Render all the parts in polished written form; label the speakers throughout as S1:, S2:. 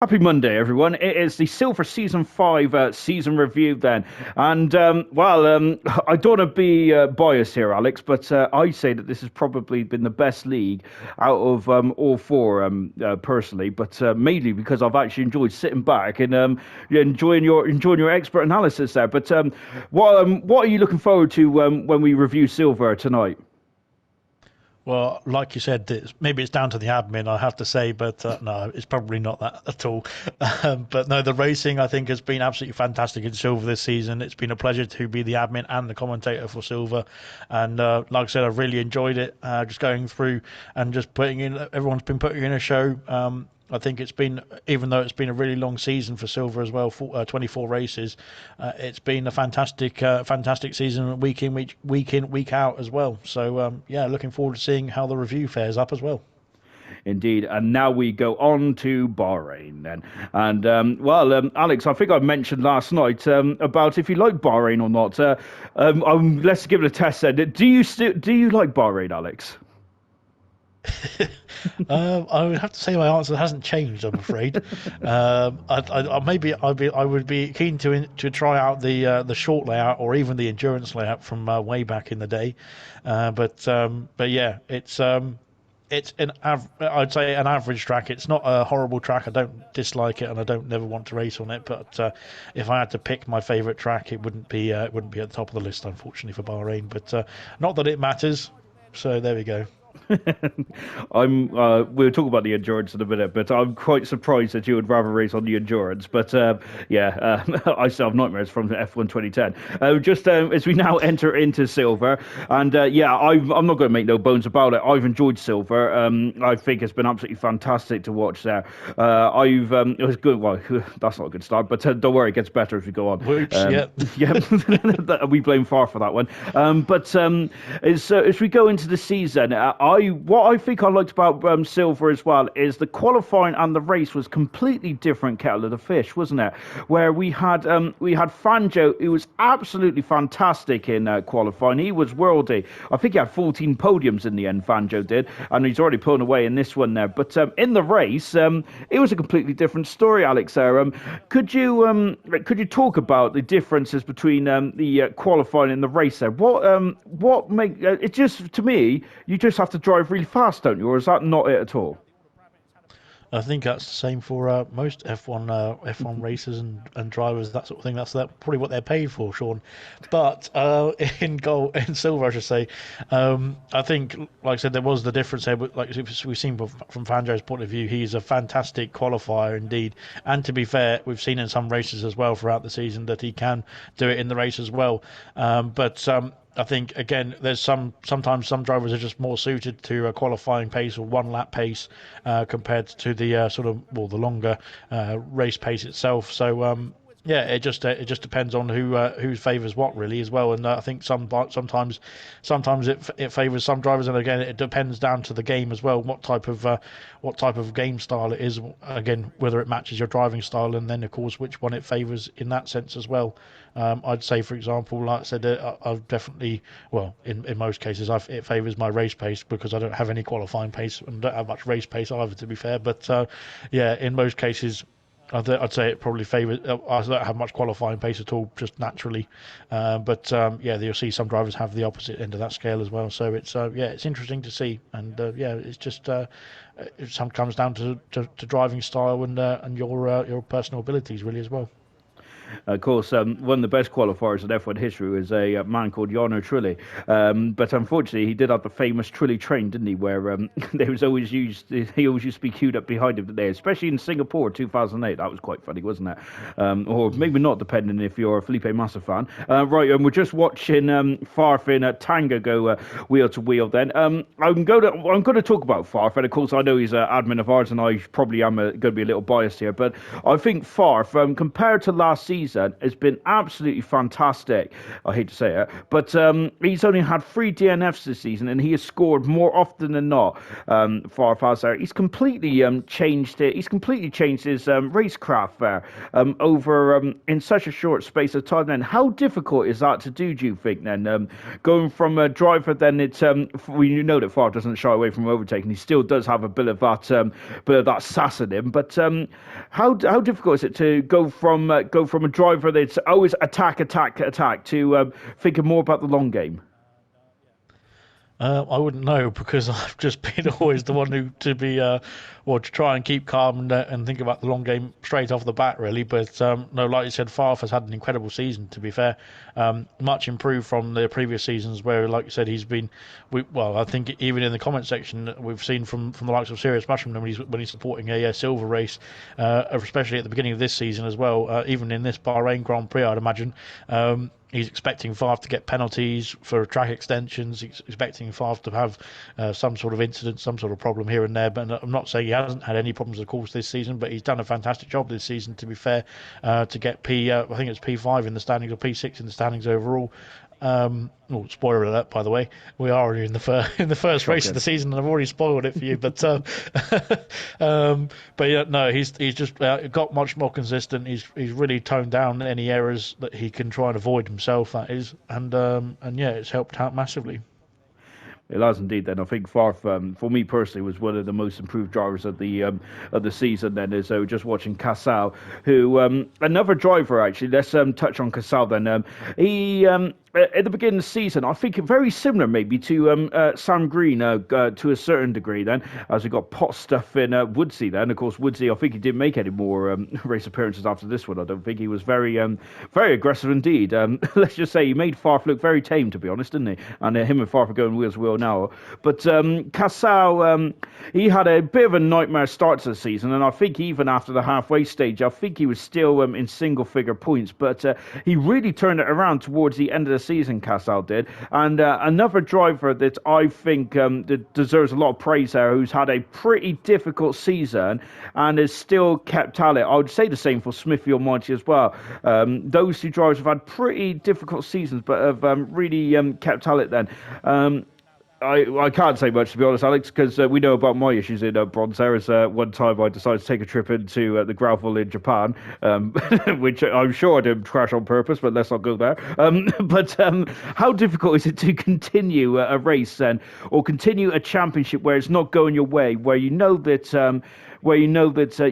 S1: Happy Monday, everyone. It is the Silver Season 5 season review then. And, I don't want to be biased here, Alex, but I say that this has probably been the best league out of all four, personally, but mainly because I've actually enjoyed sitting back and yeah, enjoying your expert analysis there. But what are you looking forward to when we review Silver tonight?
S2: Well, like you said, maybe it's down to the admin, I have to say, but no, it's probably not that at all. But no, the racing I think has been absolutely fantastic in Silver this season. It's been a pleasure to be the admin and the commentator for Silver, and like I said, I've really enjoyed it. Just going through and just putting in. Everyone's been putting in a show. I think it's been, even though it's been a really long season for Silver as well, 24 races, it's been a fantastic season, week in, week out as well. So yeah, looking forward to seeing how the review fares up as well.
S1: Indeed. And now we go on to Bahrain then. And, Alex, I think I mentioned last night about if you like Bahrain or not. Let's give it a test then. Do you like Bahrain, Alex?
S2: I would have to say my answer hasn't changed. I'm afraid. Maybe I would be keen to try out the short layout or even the endurance layout from way back in the day. But yeah, it's I'd say an average track. It's not a horrible track. I don't dislike it, and I don't never want to race on it. But if I had to pick my favourite track, it wouldn't be at the top of the list, unfortunately, for Bahrain. But not that it matters. So there we go.
S1: I'm. We'll talk about the endurance in a minute, but I'm quite surprised that you would rather race on the endurance. But yeah, I still have nightmares from the F1 2010. Just as we now enter into Silver, and yeah, I'm not going to make no bones about it. I've enjoyed Silver. I think it's been absolutely fantastic to watch there. It was good. Well, that's not a good start, but don't worry, it gets better as we go on.
S2: Whoops! Yeah.
S1: Yeah, we blame Far for that one. As we go into the season, what I think I liked about Silver as well is the qualifying and the race was completely different kettle of the fish, wasn't it? Where we had Fanjo, who was absolutely fantastic in qualifying. He was worldy. I think he had 14 podiums in the end. Fanjo did, and he's already pulling away in this one there. But in the race, it was a completely different story, Alex. There, could you talk about the differences between the qualifying and the race there? What make it just to me? You just have to drive really fast, don't you? Or is that not it at all?
S2: I think that's the same for most F1 racers and drivers, that sort of thing. Probably what they're paid for, Sean. But in silver, I should say, I think, like I said, there was the difference there. But like we've seen from Fanjo's point of view, he's a fantastic qualifier indeed. And to be fair, we've seen in some races as well throughout the season that he can do it in the race as well. But I think again, sometimes some drivers are just more suited to a qualifying pace or one lap pace compared to the the longer race pace itself. So yeah, it just depends on who favours what really as well. And I think sometimes it favours some drivers, and again it depends down to the game as well. What type of game style it is. Again, whether it matches your driving style, and then of course which one it favours in that sense as well. I'd say, for example, like I said, I've definitely, well, in most cases, it favours my race pace because I don't have any qualifying pace and don't have much race pace either, to be fair. But yeah, in most cases, I'd say it probably favours. I don't have much qualifying pace at all, just naturally. But yeah, you'll see some drivers have the opposite end of that scale as well. So it's yeah, it's interesting to see, and yeah, it's just it some comes down to driving style and your personal abilities really as well.
S1: Of course, one of the best qualifiers in F1 history was a man called Jarno Trulli. But unfortunately, he did have the famous Trulli train, didn't he? Where he always used to be queued up behind him today, especially in Singapore 2008. That was quite funny, wasn't it? Or maybe not, depending if you're a Felipe Massa fan. Right, and we're just watching Farfin Tanga go wheel to wheel. Then I'm going to talk about Farf, and of course I know he's an admin of ours, and I probably am going to be a little biased here, but I think Farf, compared to last season, season has been absolutely fantastic. I hate to say it, but he's only had 3 DNFs this season, and he has scored more often than not. Farfaz there, he's completely changed it. He's completely changed his racecraft there over in such a short space of time. Then, how difficult is that to do? Do you think then going from a driver? Then it's we know that Favre doesn't shy away from overtaking. He still does have a bit of that sass in him. But how difficult is it to go from a driver that's always attack to thinking more about the long game?
S2: I wouldn't know because I've just been always the one to try and keep calm and think about the long game straight off the bat, really. But no, like you said, Favre has had an incredible season. To be fair, much improved from the previous seasons, where, like you said, he's been. I think even in the comment section we've seen from the likes of Sirius Mushroom when he's supporting a silver race, especially at the beginning of this season as well. Even in this Bahrain Grand Prix, I'd imagine. He's expecting Favre to get penalties for track extensions. He's expecting Favre to have some sort of incident, some sort of problem here and there. But I'm not saying he hasn't had any problems, of course, this season. But he's done a fantastic job this season, to be fair, to get I think it's P5 in the standings or P6 in the standings overall. Spoiler alert, by the way, we are already in the first race of the season, and I've already spoiled it for you. But yeah, no, he's just got much more consistent. He's really toned down any errors that he can try and avoid himself. That is, and yeah, it's helped out massively.
S1: It has indeed. Then I think Favre, for me personally, was one of the most improved drivers of the season. Then, as just watching Casal, who another driver actually. Let's touch on Casal. Then he at the beginning of the season, I think very similar maybe to Sam Green to a certain degree. Then, as we got pot stuff in Woodsy. Then, of course, Woodsy. I think he didn't make any more race appearances after this one. I don't think he was very aggressive indeed. Let's just say he made Favre look very tame, to be honest, didn't he? And him and Favre are going wheels to wheel now. But Casal, he had a bit of a nightmare start to the season, and I think even after the halfway stage, I think he was still in single-figure points. But he really turned it around towards the end of the season, Casal did. And another driver that I think that deserves a lot of praise there, who's had a pretty difficult season and has still kept at it. I would say the same for Smithy Almighty as well. Those two drivers have had pretty difficult seasons, but have really kept at it then. I can't say much, to be honest, Alex, because we know about my issues in bronze. There was one time I decided to take a trip into the gravel in Japan, which I'm sure I didn't crash on purpose, but let's not go there. But how difficult is it to continue a race then, or continue a championship where it's not going your way, where you know that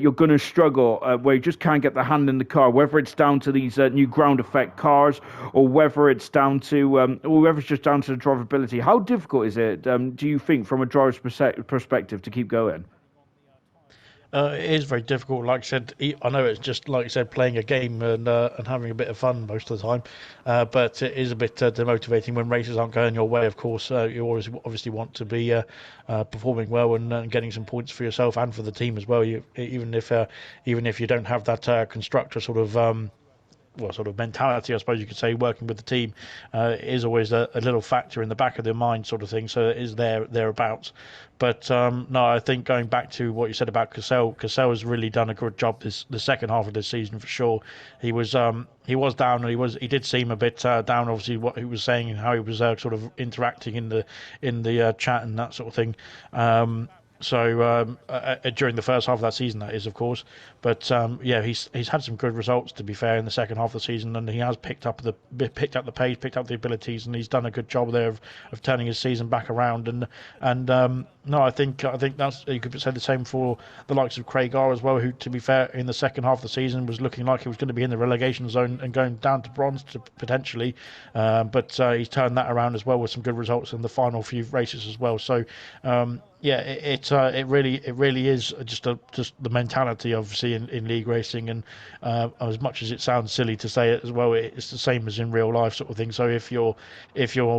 S1: you're going to struggle, where you just can't get the hand in the car, whether it's down to these new ground effect cars, or whether it's down to, or whether it's just down to the drivability. How difficult is it, do you think, from a driver's perspective, to keep going?
S2: It is very difficult. Like I said, I know it's just like you said, playing a game and having a bit of fun most of the time. But it is a bit demotivating when races aren't going your way. Of course, you always obviously want to be performing well and getting some points for yourself and for the team as well. Even if you don't have that constructor sort of. Sort of mentality, I suppose you could say, working with the team is always a little factor in the back of their mind, sort of thing. So it is thereabouts. But no, I think going back to what you said about Cassell has really done a good job the second half of this season for sure. He was down, and he did seem a bit down. Obviously, what he was saying and how he was sort of interacting in the chat and that sort of thing. During the first half of that season, that is, of course. But yeah, he's had some good results, to be fair, in the second half of the season, and he has picked up the pace, picked up the abilities, and he's done a good job there of turning his season back around. And no, I think that's, you could say the same for the likes of Craig R as well, who, to be fair, in the second half of the season was looking like he was going to be in the relegation zone and going down to bronze potentially. But he's turned that around as well with some good results in the final few races as well. So. Yeah, it really is just the mentality, obviously, in league racing, and as much as it sounds silly to say it as well, it's the same as in real life, sort of thing. So if you're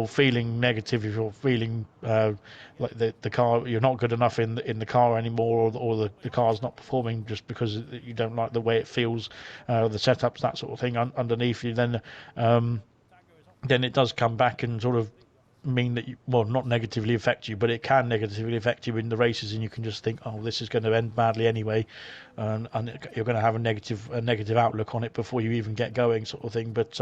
S2: feeling negative, if you're feeling like the car, you're not good enough in the car anymore, or the car's not performing just because you don't like the way it feels, the setups, that sort of thing underneath you, then it does come back and sort of mean that well, not negatively affect you, but it can negatively affect you in the races, and you can just think, oh, this is going to end badly anyway, and you're going to have a negative outlook on it before you even get going, sort of thing. But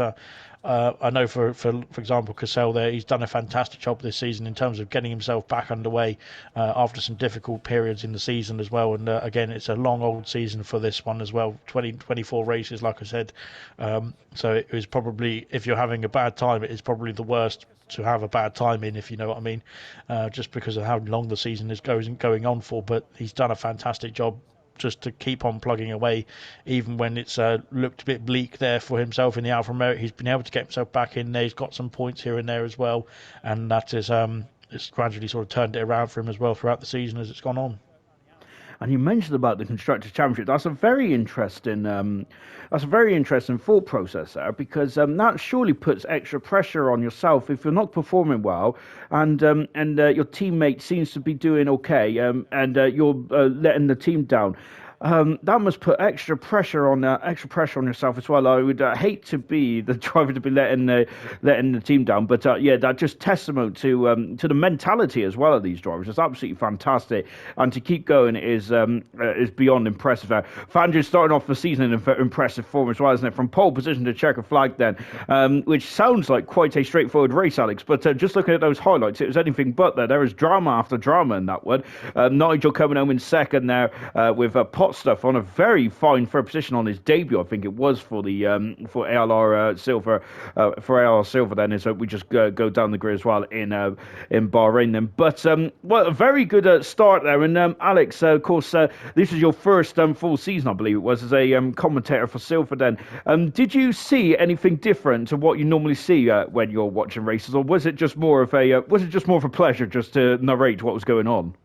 S2: I know for example, Cassell there, he's done a fantastic job this season in terms of getting himself back underway after some difficult periods in the season as well. And again, it's a long old season for this one as well, 24 races, like I said. So it was probably, if you're having a bad time, it is probably the worst to have a bad time in, if you know what I mean, just because of how long the season is going on for. But he's done a fantastic job just to keep on plugging away, even when it's looked a bit bleak there for himself in the Alfa Romeo. He's been able to get himself back in there. He's got some points here and there as well, and that is it's gradually sort of turned it around for him as well throughout the season as it's gone on.
S1: And you mentioned about the constructors' championship. That's a very interesting thought process there, because that surely puts extra pressure on yourself if you're not performing well, and your teammate seems to be doing okay, and you're letting the team down. That must put extra pressure on yourself as well. I would hate to be the driver to be letting the team down, but that just testament to the mentality as well of these drivers. It's absolutely fantastic, and to keep going is beyond impressive. Fangio's starting off the season in impressive form as well, isn't it? From pole position to checkered flag, then, which sounds like quite a straightforward race, Alex. But just looking at those highlights, it was anything but that. There was drama after drama in that one. Nigel coming home in second there with Stuff on a very fine third position on his debut. I think it was for the for ALR Silver then, is we just go down the grid as well in Bahrain then. But a very good start there. And Alex, of course, this is your first full season, I believe it was, as a commentator for Silver then. Did you see anything different to what you normally see when you're watching races, or was it just more of a pleasure just to narrate what was going on?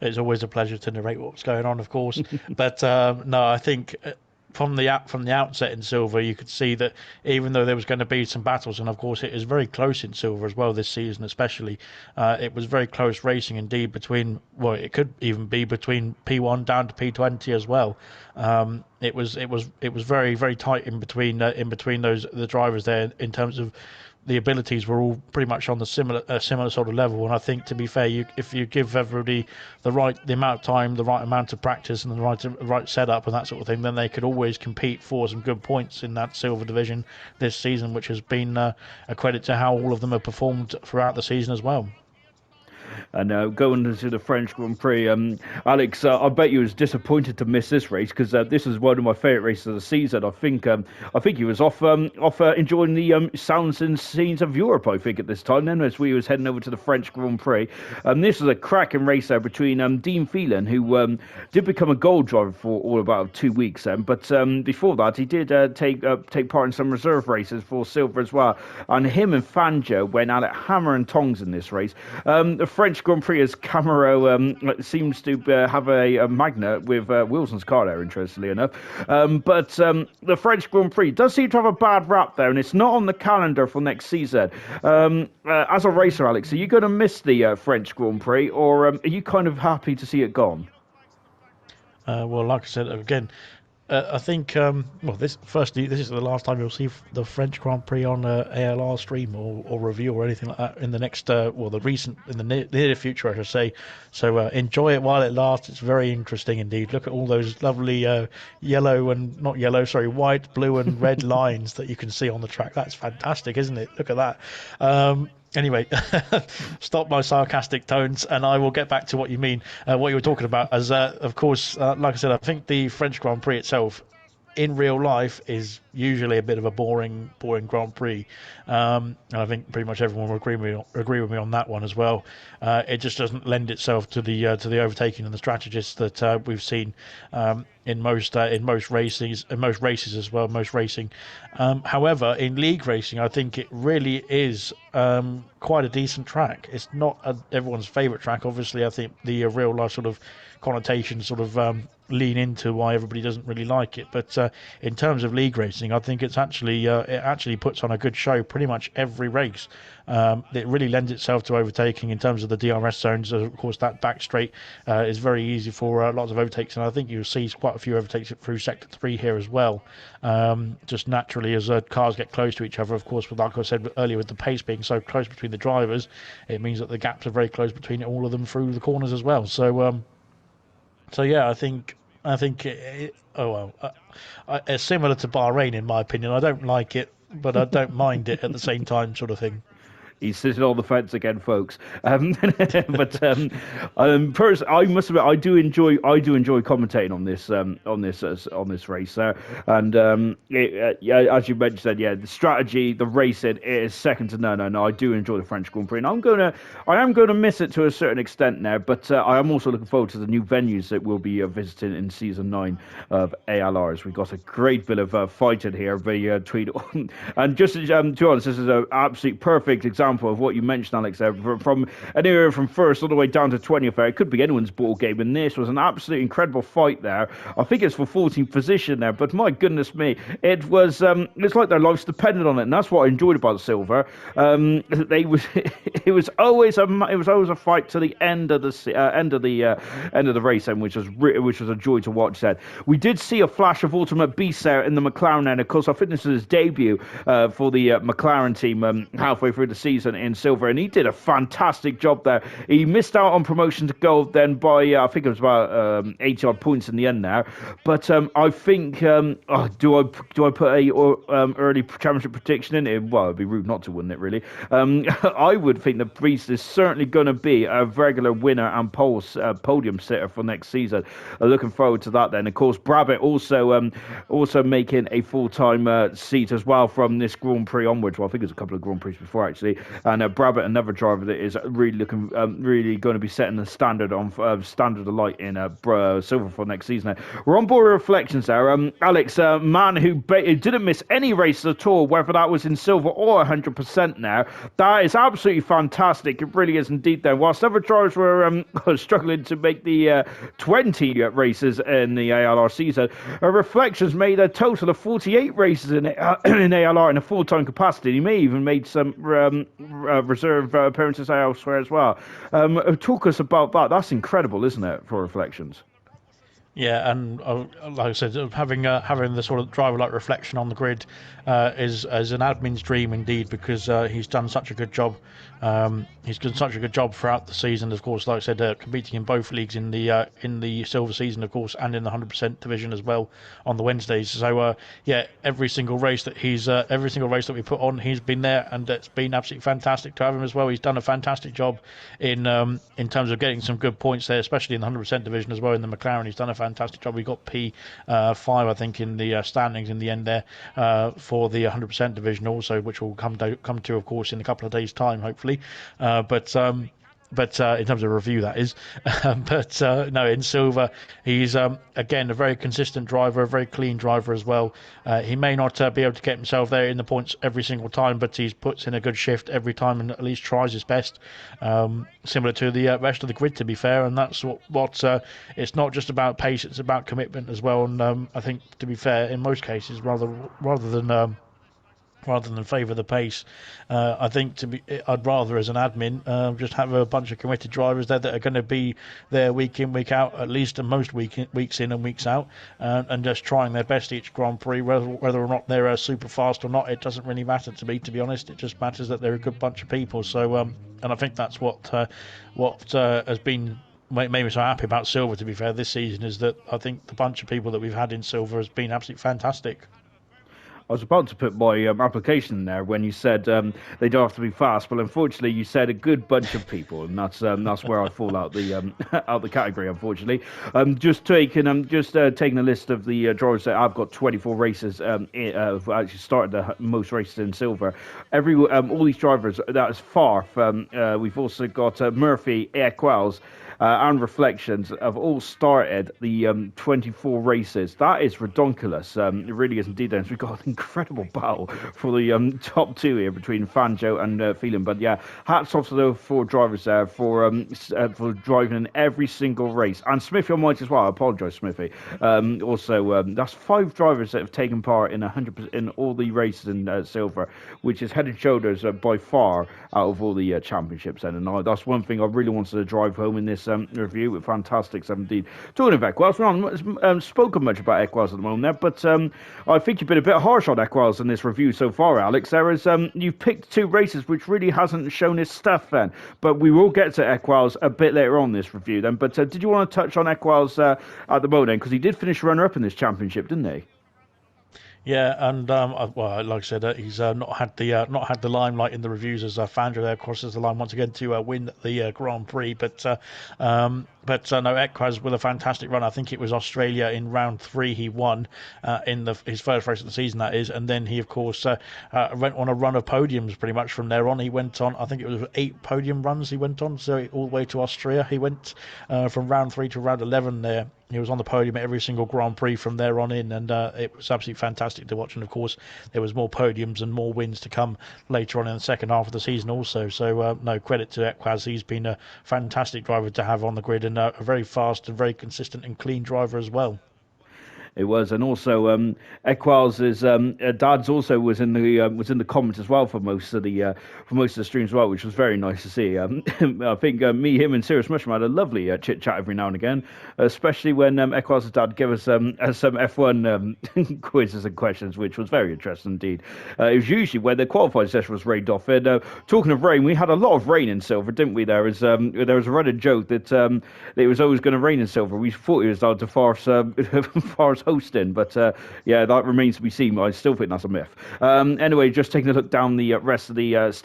S2: It's always a pleasure to narrate what's going on, of course. But no, I think from the outset in Silver, you could see that even though there was going to be some battles, and of course it is very close in Silver as well this season, especially, it was very close racing indeed between. Well, it could even be between P1 down to P20 as well. It was very, very tight in between the drivers there in terms of. The abilities were all pretty much on the similar sort of level, and I think, to be fair, if you give everybody the amount of time, the right amount of practice, and the right setup and that sort of thing, then they could always compete for some good points in that Silver division this season, which has been a credit to how all of them have performed throughout the season as well.
S1: And going into the French Grand Prix, Alex, I bet you was disappointed to miss this race, because this is one of my favourite races of the season. I think he was off enjoying the sounds and scenes of Europe, I think, at this time then, as we was heading over to the French Grand Prix. This was a cracking race there between Dean Phelan, who did become a gold driver for all about 2 weeks then, but before that he did take part in some reserve races for Silver as well, and him and Fangio went at it hammer and tongs in this race. The French Grand Prix, as Camaro seems to have a magnet with Wilson's car there, interestingly enough. But the French Grand Prix does seem to have a bad rap there, and it's not on the calendar for next season. As a racer, Alex, are you going to miss the French Grand Prix, or are you kind of happy to see it gone?
S2: Well, like I said, again, I think this is the last time you'll see the French Grand Prix on ALR stream or review or anything like that in the next in the near future, I should say. So enjoy it while it lasts. It's very interesting indeed. Look at all those lovely white, blue, and red lines that you can see on the track. That's fantastic, isn't it? Look at that. Anyway, stop my sarcastic tones, and I will get back to what you mean, what you were talking about. As of course, like I said, I think the French Grand Prix itself, in real life, is usually a bit of a boring Grand Prix. And I think pretty much everyone will agree with me on that one as well. It just doesn't lend itself to the overtaking and the strategists that we've seen in most races as well, most racing. However, in league racing, I think it really is quite a decent track. It's not everyone's favourite track. Obviously, I think the real life sort of connotations sort of lean into why everybody doesn't really like it. But in terms of league racing, I think it actually puts on a good show pretty much every race. It really lends itself to overtaking in terms of the DRS zones. Of course, that back straight is very easy for lots of overtakes, and I think you'll see quite a few overtakes through Sector 3 here as well. Just naturally, as cars get close to each other, of course, like I said earlier, with the pace being so close between the drivers, it means that the gaps are very close between all of them through the corners as well. So yeah, it's similar to Bahrain in my opinion. I don't like it, but I don't mind it at the same time, sort of thing.
S1: He's sitting on the fence again, folks. I must admit, I do enjoy commentating on this race there. And yeah, as you mentioned, yeah, the strategy, the racing is second to none. And I do enjoy the French Grand Prix, and I am gonna miss it to a certain extent now. But I am also looking forward to the new venues that we'll be visiting in season 9 of ALRs. We've got a great bit of fighting here between, and just to be honest, this is an absolute perfect example of what you mentioned, Alex, there, from anywhere from first all the way down to 20th. It could be anyone's ball game, and this was an absolutely incredible fight there. I think it's for 14th position there, but my goodness me, it's like their lives depended on it, and that's what I enjoyed about Silver. It was always a fight to the end of the race, and which was a joy to watch. That we did see a flash of Ultimate Beast there in the McLaren, and of course I think this is his debut for the McLaren team halfway through the season in Silver, and he did a fantastic job there. He missed out on promotion to gold then by I think it was about 80 odd points in the end there. But I think do I put a early championship prediction in it? Well, it'd be rude not to, wouldn't it? Really, I would think the Beast is certainly going to be a regular winner and podium sitter for next season. Looking forward to that. Then, of course, Brabham also making a full-time seat as well from this Grand Prix onwards. Well, I think there's a couple of Grand Prix before actually. And Brabham, another driver that is really really going to be setting the standard of light in Silver for next season. We're on board with reflections there. Alex, man who didn't miss any races at all, whether that was in Silver or 100% now. That is absolutely fantastic. It really is indeed there. Whilst other drivers were struggling to make the 20 races in the ALR season, Reflections made a total of 48 races in ALR in a full-time capacity. He may even made some reserve appearances elsewhere as well. Talk us about that. That's incredible, isn't it, for Reflections?
S2: Yeah, and like I said, having the sort of driver-like reflection on the grid is an admin's dream indeed, because he's done such a good job. He's done such a good job throughout the season. Of course, like I said, competing in both leagues in the Silver season, of course, and in the 100% division as well on the Wednesdays. So yeah, every single race that we put on, he's been there, and it's been absolutely fantastic to have him as well. He's done a fantastic job in terms of getting some good points there, especially in the 100% division as well. In the McLaren, he's done a fantastic job. We got P5, I think, in the standings in the end there for the 100% division also, which will come to, of course, in a couple of days' time, hopefully. But in terms of review, that is. No, in Silver, he's again a very consistent driver, a very clean driver as well. He may not be able to get himself there in the points every single time, but he puts in a good shift every time and at least tries his best. Similar to the rest of the grid, to be fair, and that's what it's not just about pace; it's about commitment as well. And I think, to be fair, in most cases, rather than favour the pace, I think I'd rather, as an admin, just have a bunch of committed drivers there that are going to be there week in, week out, at least most weeks in and weeks out, and just trying their best each Grand Prix, whether or not they're super fast or not. It doesn't really matter to me, to be honest. It just matters that they're a good bunch of people. So, and I think that's what has been made me so happy about Silver, to be fair, this season, is that I think the bunch of people that we've had in Silver has been absolutely fantastic.
S1: I was about to put my application in there when you said they don't have to be fast, but unfortunately you said a good bunch of people, and that's where I fall out the category, unfortunately. Just taking a list of the drivers that I've got 24 races. I've actually started the most races in Silver. All these drivers, that is far from. We've also got Murphy, Equels, and Reflections have all started the 24 races. That is redonkulous. It really is indeed. And we've got an incredible battle for the top two here between Fangio and Phelan. But yeah, hats off to the four drivers there for driving in every single race. And Smithy on mic as well. I apologise, Smithy. Also, that's 5 drivers that have taken part in 100% in all the races in silver, which is head and shoulders by far out of all the championships. And that's one thing I really wanted to drive home in this review. With fantastic indeed. Talking of Equals, we haven't spoken much about Equals at the moment there, but I think you've been a bit harsh on Equals in this review so far, Alex. There is you've picked 2 races which really hasn't shown its stuff then, but we will get to Equals a bit later on in this review then. But did you want to touch on Equals at the moment, because he did finish runner-up in this championship, didn't he?
S2: Yeah, and well, like I said, he's not had the limelight in the reviews as Fangio there crosses the line once again to win the Grand Prix. But no, Equaz with a fantastic run. I think it was Australia in round 3 he won in his first race of the season, that is, and then he of course went on a run of podiums pretty much from there on. He went on, I think it was 8 podium runs he went on, so all the way to Austria. He went from round 3 to round 11 there. He was on the podium at every single Grand Prix from there on in, and it was absolutely fantastic to watch. And of course, there was more podiums and more wins to come later on in the second half of the season also. So no, credit to Equaz. He's been a fantastic driver to have on the grid, and a very fast and very consistent and clean driver as well.
S1: It was, and also Equals' dad's also was in the comments as well for most of the streams as well, which was very nice to see. I think me, him, and Sirius Mushroom had a lovely chit chat every now and again, especially when Equals' dad gave us some F1 quizzes and questions, which was very interesting indeed. It was usually where the qualifying session was rained off. And talking of rain, we had a lot of rain in silver, didn't we? There was a running joke that it was always going to rain in silver. We thought it was down to Forest hosting, but yeah, that remains to be seen. I still think that's a myth. Anyway, just taking a look down the rest of the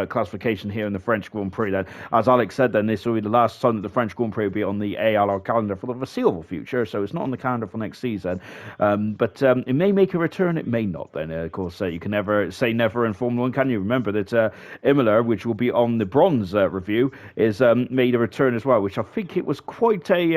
S1: classification here in the French Grand Prix. Then, as Alex said, then this will be the last time that the French Grand Prix will be on the ALR calendar for the foreseeable future. So it's not on the calendar for next season, but it may make a return. It may not. Then, of course, you can never say never in Formula One, can you? Remember that Imola, which will be on the bronze review, is made a return as well, which I think it was quite a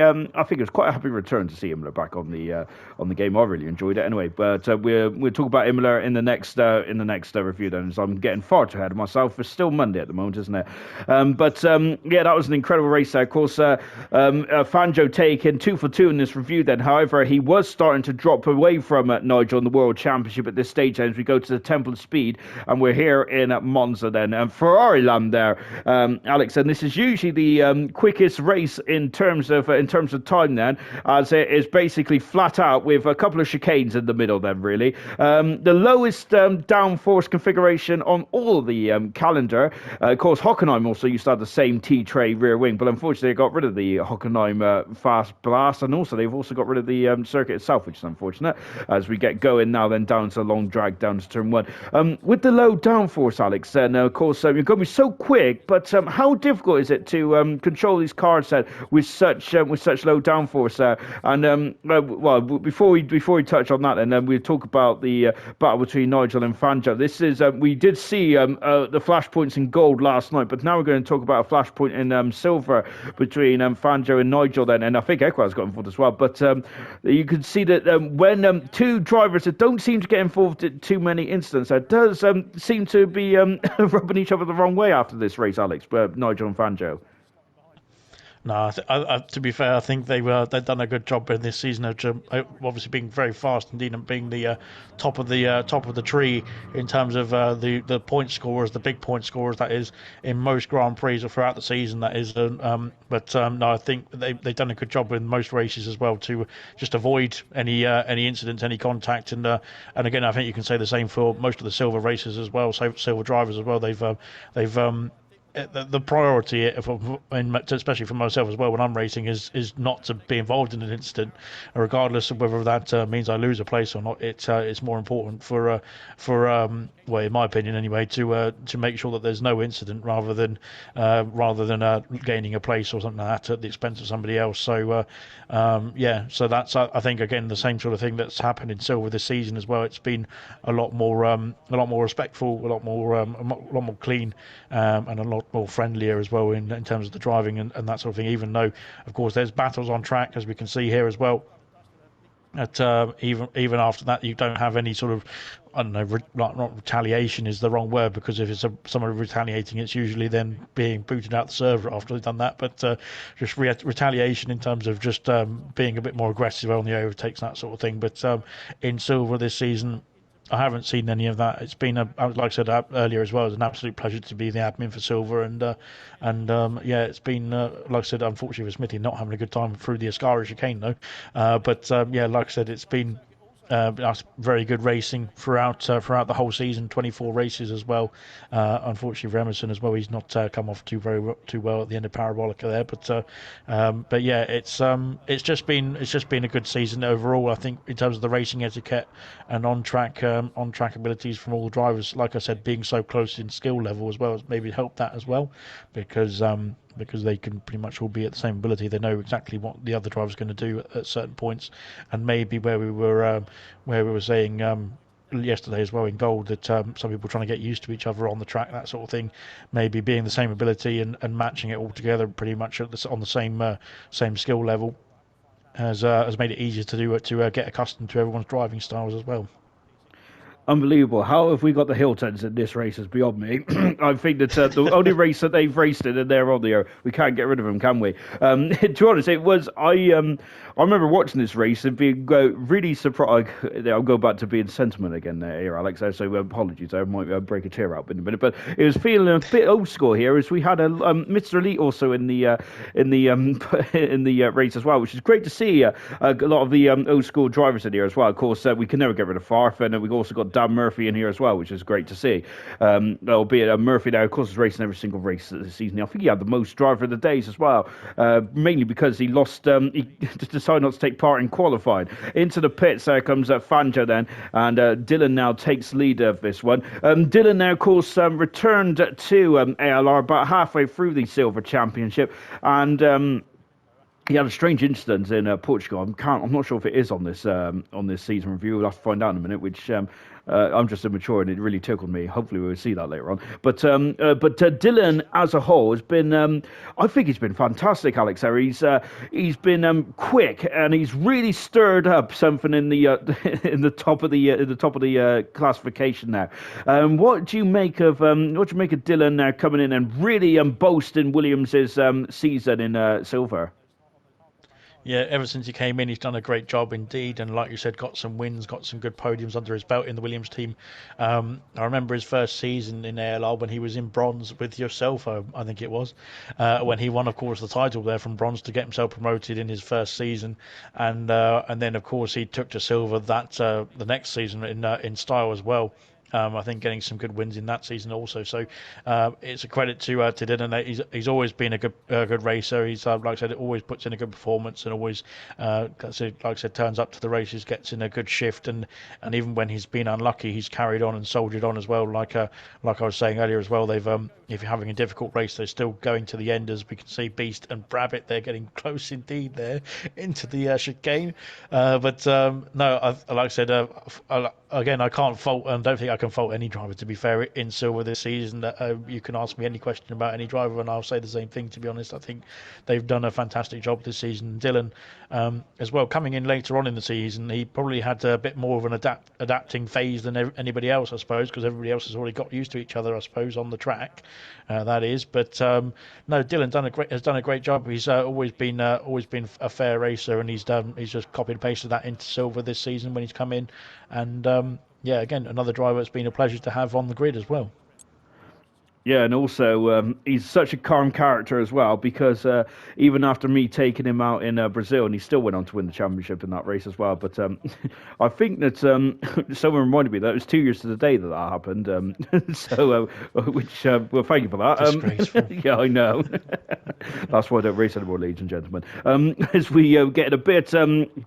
S1: happy return to see Imola back on the game. I really enjoyed it anyway. But we'll talk about Imola in the next review then, as I'm getting far too ahead of myself. It's still Monday at the moment, isn't it? Yeah, that was an incredible race there. Of course, Fangio taking 2 for 2 in this review then. However, he was starting to drop away from Nigel in the World Championship at this stage then, as we go to the Temple of Speed, and we're here in Monza then. Ferrari land there, Alex, and this is usually the quickest race in terms of time then, as it is basically flat out with a couple of chicanes in the middle then, really. The lowest downforce configuration on all of the calendar. Of course, Hockenheim also used to have the same T-tray rear wing, but unfortunately they got rid of the Hockenheim fast blast, and also they've also got rid of the circuit itself, which is unfortunate, as we get going now then down to the long drag down to turn 1. With the low downforce, Alex, then of course you're going to be so quick, but how difficult is it to control these cars with such low downforce there? And well, before we touch on that, and then we'll talk about the battle between Nigel and Fangio. This is we did see the flashpoints in gold last night, but now we're going to talk about a flashpoint in silver between Fangio and Nigel then, and I think Equaz got involved as well. But you can see that when 2 drivers that don't seem to get involved in too many incidents, there does seem to be rubbing each other the wrong way after this race, Alex, Nigel and Fangio.
S2: No, to be fair, I think they've done a good job in this season of obviously being very fast indeed, and being the top of the tree in terms of the point scorers, the big point scorers, that is, in most Grand Prix or throughout the season, that is. No, I think they've done a good job in most races as well to just avoid any incidents, any contact, and again, I think you can say the same for most of the silver races as well. So silver drivers as well, they've the priority, especially for myself as well, when I'm racing, is not to be involved in an incident, regardless of whether that means I lose a place or not. It's more important for well, in my opinion anyway, to make sure that there's no incident rather than gaining a place or something like that at the expense of somebody else. So yeah, so that's I think again the same sort of thing that's happened in silver this season as well. It's been a lot more respectful, a lot more clean, and a lot more friendlier as well in terms of the driving and that sort of thing. Even though, of course, there's battles on track, as we can see here as well. At even after that, you don't have any sort of, I don't know, not retaliation is the wrong word, because if it's someone retaliating, it's usually then being booted out the server after they've done that. But just retaliation in terms of just being a bit more aggressive on the overtakes, that sort of thing. But in silver this season, I haven't seen any of that. It's been, like I said earlier as well, it's an absolute pleasure to be the admin for silver, and yeah, it's been, like I said, unfortunately for Smithy not having a good time through the Ascari chicane though, but yeah, like I said, it's been very good racing throughout the whole season. 24 races as well. Unfortunately for Emerson as well, he's not come off too well at the end of Parabolica there. But yeah, it's just been a good season overall. I think in terms of the racing etiquette and on track abilities from all the drivers. Like I said, being so close in skill level as well has maybe helped that as well, because they can pretty much all be at the same ability. They know exactly what the other driver's going to do at certain points, and maybe where we were saying yesterday as well in gold that some people trying to get used to each other on the track, that sort of thing, maybe being the same ability and matching it all together pretty much on the same skill level has made it easier to get accustomed to everyone's driving styles as well.
S1: Unbelievable. How have we got the Hiltons in this race is beyond me. I think that the only race that they've raced in and they're on there, we can't get rid of them, can we? To be honest, it was, I remember watching this race and being really surprised. I'll go back to being sentiment again here, Alex, so apologies, I might break a tear out in a minute, but it was feeling a bit old school here, as we had a Mr. Elite also in the race as well, which is great to see. A lot of the old school drivers in here as well. Of course, we can never get rid of Farf, and we've also got Dan Murphy in here as well, which is great to see. Albeit Murphy now, of course, is racing every single race this season. I think he had the most driver of the days as well, mainly because he lost. He decided not to take part in qualifying. Into the pits there comes Fangio then, and Dylan now takes lead of this one. Dylan now, of course, returned to ALR about halfway through the Silver Championship, and he had a strange incident in Portugal. I'm not sure if it is on this season review. We'll have to find out in a minute. Which I'm just immature, and it really tickled me. Hopefully, we'll see that later on. But Dylan, as a whole, has been. I think he's been fantastic, Alex. He's been quick, and he's really stirred up something in the in the top of the classification now. What do you make of Dylan now coming in and really boasting Williams's season in silver?
S2: Yeah, ever since he came in, he's done a great job indeed, and like you said, got some wins, got some good podiums under his belt in the Williams team. I remember his first season in ALR when he was in bronze with yourself, I think it was, when he won, of course, the title there from bronze to get himself promoted in his first season, and then, of course, he took to silver the next season in style as well. I think getting some good wins in that season also. So it's a credit to Dylan. He's always been a good racer. He's like I said, always puts in a good performance and always, like I said, turns up to the races, gets in a good shift, and even when he's been unlucky, he's carried on and soldiered on as well. Like I was saying earlier as well, they've if you're having a difficult race, they're still going to the end, as we can see Beast and Brabbit. They're getting close indeed there into the chicane. But no, like I said, again, I can't fault, and don't think I can fault any driver, to be fair, in silver this season. You can ask me any question about any driver and I'll say the same thing, to be honest. I think they've done a fantastic job this season. Dylan as well, coming in later on in the season, he probably had a bit more of an adapting phase than anybody else, I suppose, because everybody else has already got used to each other, I suppose, on the track, that is. But no, Dylan has done a great job. He's always been a fair racer, and he's just copied and pasted that into silver this season when he's come in. And yeah, again, another driver that's been a pleasure to have on the grid as well.
S1: Yeah, and also he's such a calm character as well, because even after me taking him out in Brazil, and he still went on to win the championship in that race as well. But I think that someone reminded me that it was 2 years to the day that happened. So, well, thank you for that. Yeah, I know. That's why I don't race anymore, ladies and gentlemen. As we get a bit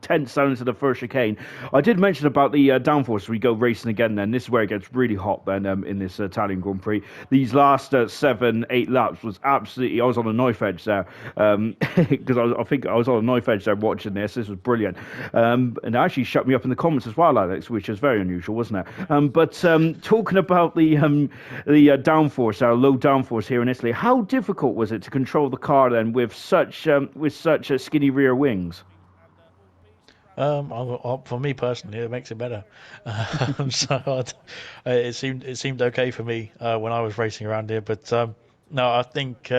S1: tense down into the first chicane, I did mention about the downforce. We go racing again. Then this is where it gets really hot. Then in this Italian Grand Prix, these last last 7-8 laps was absolutely. I was on a knife edge there because I think I was on a knife edge there watching this. This was brilliant, and it actually shut me up in the comments as well, Alex, which is very unusual, wasn't it? But talking about the downforce, our low downforce here in Italy, how difficult was it to control the car then with such skinny rear wings?
S2: For me personally, it makes it better. So it seemed okay for me when I was racing around here. But no, I think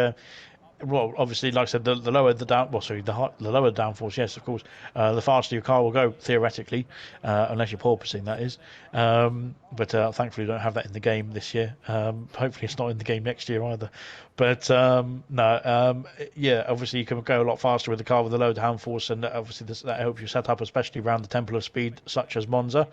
S2: well, obviously, like I said, the lower the down, well, sorry, the lower the downforce, yes, of course, the faster your car will go theoretically, unless you're porpoising, that is. But thankfully, we don't have that in the game this year. Hopefully, it's not in the game next year either. But no, yeah, obviously, you can go a lot faster with the car with the low downforce, and obviously that helps you set up, especially around the Temple of Speed, such as Monza.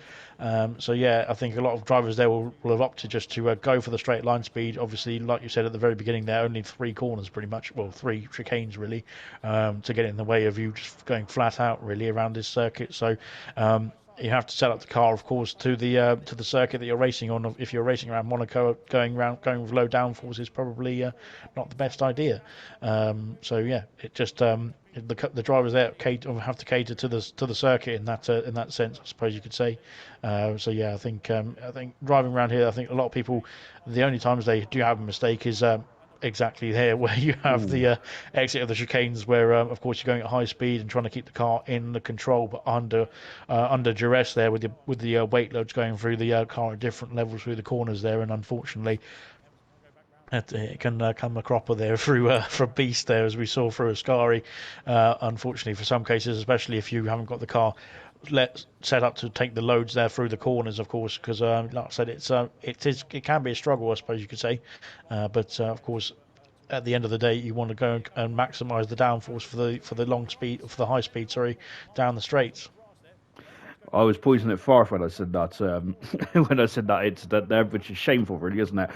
S2: So yeah, I think a lot of drivers there will have opted just to go for the straight line speed. Obviously, like you said at the very beginning, there are only 3 corners pretty much, well, 3 chicanes really, to get in the way of you just going flat out really around this circuit. So you have to set up the car, of course, to the circuit that you're racing on. If you're racing around Monaco, going with low downforce is probably not the best idea. So yeah, it just the drivers there have to cater to the circuit in that sense, I suppose you could say. So yeah, I think driving around here, I think a lot of people, the only times they do have a mistake is exactly there where you have the exit of the chicanes where of course you're going at high speed and trying to keep the car in the control but under duress there with the weight loads going through the car at different levels through the corners there, and unfortunately it can come a cropper there through for a beast there, as we saw through Ascari. Unfortunately, for some cases, especially if you haven't got the car set up to take the loads there through the corners, of course, because like I said, it can be a struggle, I suppose you could say. But of course, at the end of the day, you want to go and maximise the downforce for the long speed, for the high speed, sorry, down the straights.
S1: I was poising it far when I said that. When I said that incident there, which is shameful, really, isn't it?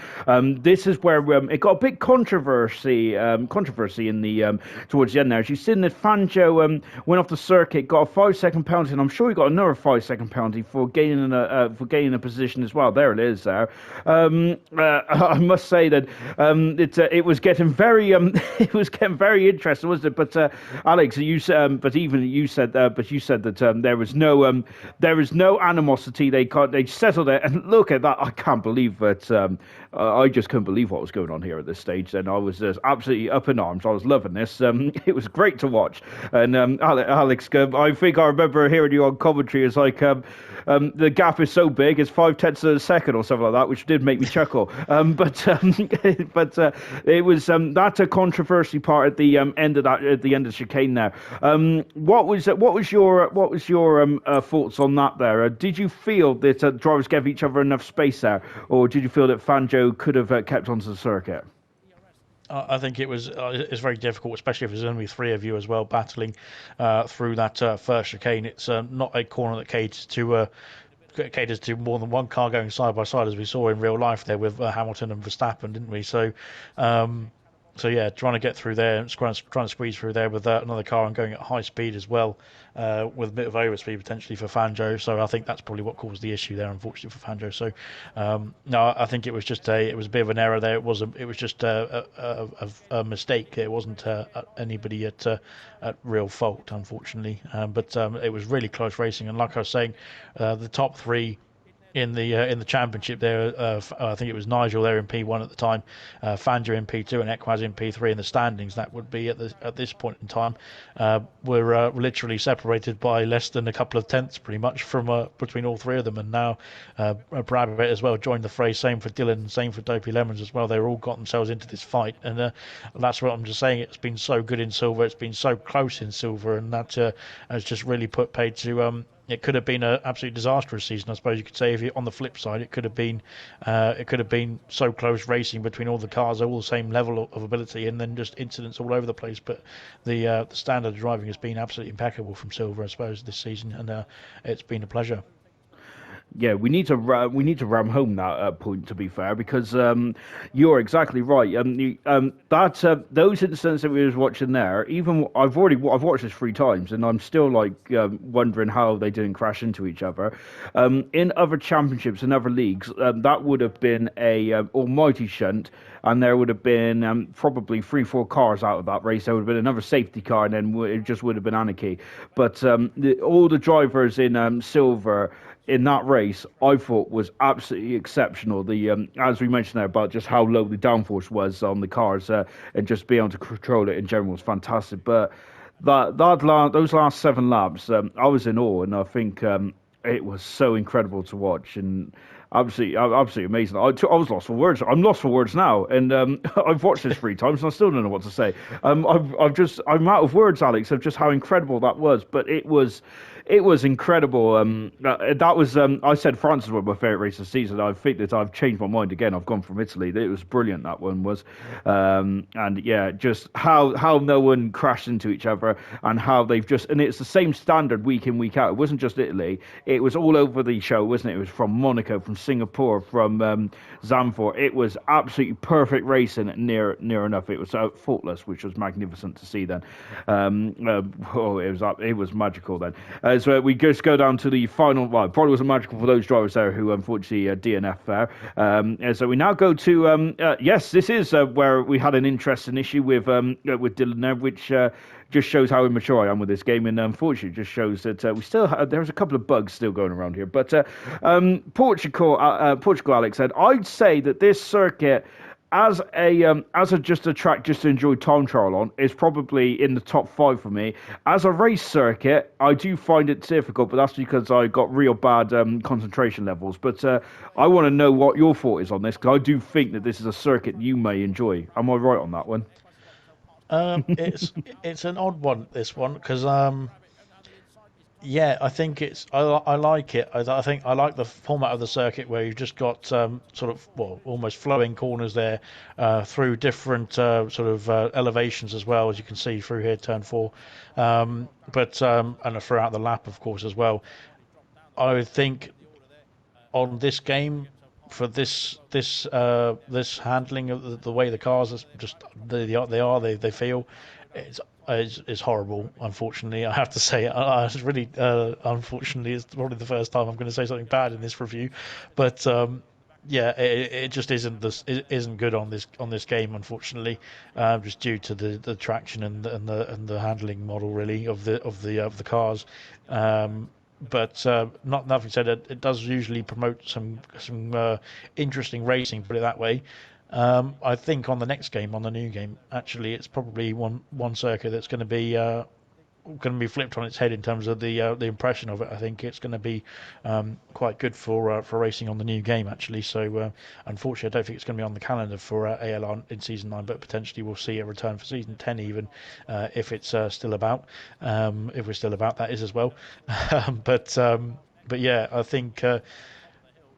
S1: This is where it got a big controversy in the towards the end there. As you seen that Fangio went off the circuit, got a 5 second penalty, and I'm sure he got another 5 second penalty for gaining a position as well. There it is. There, I must say that it was getting very it was getting very interesting, wasn't it? But Alex, you said that there is no animosity. They settled it, and look at that. I can't believe that. I just couldn't believe what was going on here at this stage. And I was just absolutely up in arms. I was loving this. It was great to watch. And Alex, I think I remember hearing you on commentary. It's like the gap is so big, it's 0.5 of a second or something like that, which did make me chuckle. But it was that's a controversy part at the end of that, at the end of the chicane there. What was your thoughts on that there? Did you feel that drivers gave each other enough space there, or did you feel that Fangio could have kept onto the circuit?
S2: I think it's very difficult, especially if there's only 3 of you as well battling through that first chicane. It's not a corner that caters to more than one car going side by side, as we saw in real life there with Hamilton and Verstappen, didn't we? So yeah, trying to get through there, trying to squeeze through there with another car and going at high speed as well, with a bit of overspeed potentially for Fangio. So I think that's probably what caused the issue there, unfortunately for Fangio. So no, I think it was a bit of an error there. It was just a mistake. It wasn't anybody at real fault, unfortunately. But it was really close racing, and like I was saying, the top 3 in the championship there. I think it was Nigel there in P1 at the time, Fangio in P2, and Ekwaz in P3 in the standings. That would be at this point in time. We're literally separated by less than a couple of tenths, pretty much, from between all 3 of them. And now Brad as well joined the fray. Same for Dylan, same for Dopey Lemons as well. They've all got themselves into this fight, and that's what I'm just saying. It's been so good in silver. It's been so close in silver, and that has just really put paid to. It could have been an absolutely disastrous season, I suppose you could say. If on the flip side, it could have been so close racing between all the cars, all the same level of ability, and then just incidents all over the place. But the standard of driving has been absolutely impeccable from Silver, I suppose, this season, and it's been a pleasure.
S1: Yeah, we need to ram home that point. To be fair, because you're exactly right. Those incidents that we was watching there, even I've watched this 3 times, and I'm still like wondering how they didn't crash into each other. In other championships and other leagues, that would have been a almighty shunt, and there would have been probably 3, 4 cars out of that race. There would have been another safety car, and then it just would have been anarchy. But all the drivers in silver in that race, I thought was absolutely exceptional. The as we mentioned there about just how low the downforce was on the cars and just being able to control it in general was fantastic. But those last 7 laps, I was in awe, and I think it was so incredible to watch and absolutely amazing. I was lost for words. I'm lost for words now, and I've watched this 3 times and I still don't know what to say. I'm out of words, Alex, of just how incredible that was. But it was incredible. That was I said France was my favourite race of the season. I think that I've changed my mind again. I've gone from Italy. It was brilliant, that one was, and yeah, just how no one crashed into each other, and how they've and it's the same standard week in, week out. It wasn't just Italy. It was all over the show, wasn't it? It was from Monaco, from Singapore, from Zandvoort. It was absolutely perfect racing near enough. It was faultless, which was magnificent to see. Then, it was magical. Then, so we just go down to the final. Well, it probably wasn't magical for those drivers there who unfortunately DNF there. And so we now go to yes, this is where we had an interesting issue with Dylan there, which just shows how immature I am with this game, and unfortunately just shows that we still there's a couple of bugs still going around here. But Portugal, Alex said, I'd say that this circuit, as a just a track just to enjoy time trial on, is probably in the top 5 for me. As a race circuit, I do find it difficult, but that's because I got real bad concentration levels. But I want to know what your thought is on this, because I do think that this is a circuit you may enjoy. Am I right on that one?
S2: It's an odd one, this one, because yeah, I think I like it. I think I like the format of the circuit where you've just got sort of, well, almost flowing corners there through different elevations as well, as you can see through here, turn 4, but and throughout the lap, of course, as well. I would think on this game, for this handling of the way the cars are just they feel, it's is horrible. Unfortunately, I have to say, it's really unfortunately, it's probably the first time I'm going to say something bad in this review, but yeah, it just it isn't good on this game, unfortunately, just due to the traction and the handling model really of the cars. But nothing said, it does usually promote some interesting racing, put it that way. I think on the next game, on the new game, actually, it's probably one circuit that's going to be flipped on its head in terms of the impression of it. I think it's going to be quite good for racing on the new game, actually. So unfortunately, I don't think it's going to be on the calendar for ALR in season 9, but potentially we'll see a return for season 10 even, if it's still about, if we're still about, that is as well. But yeah, I think.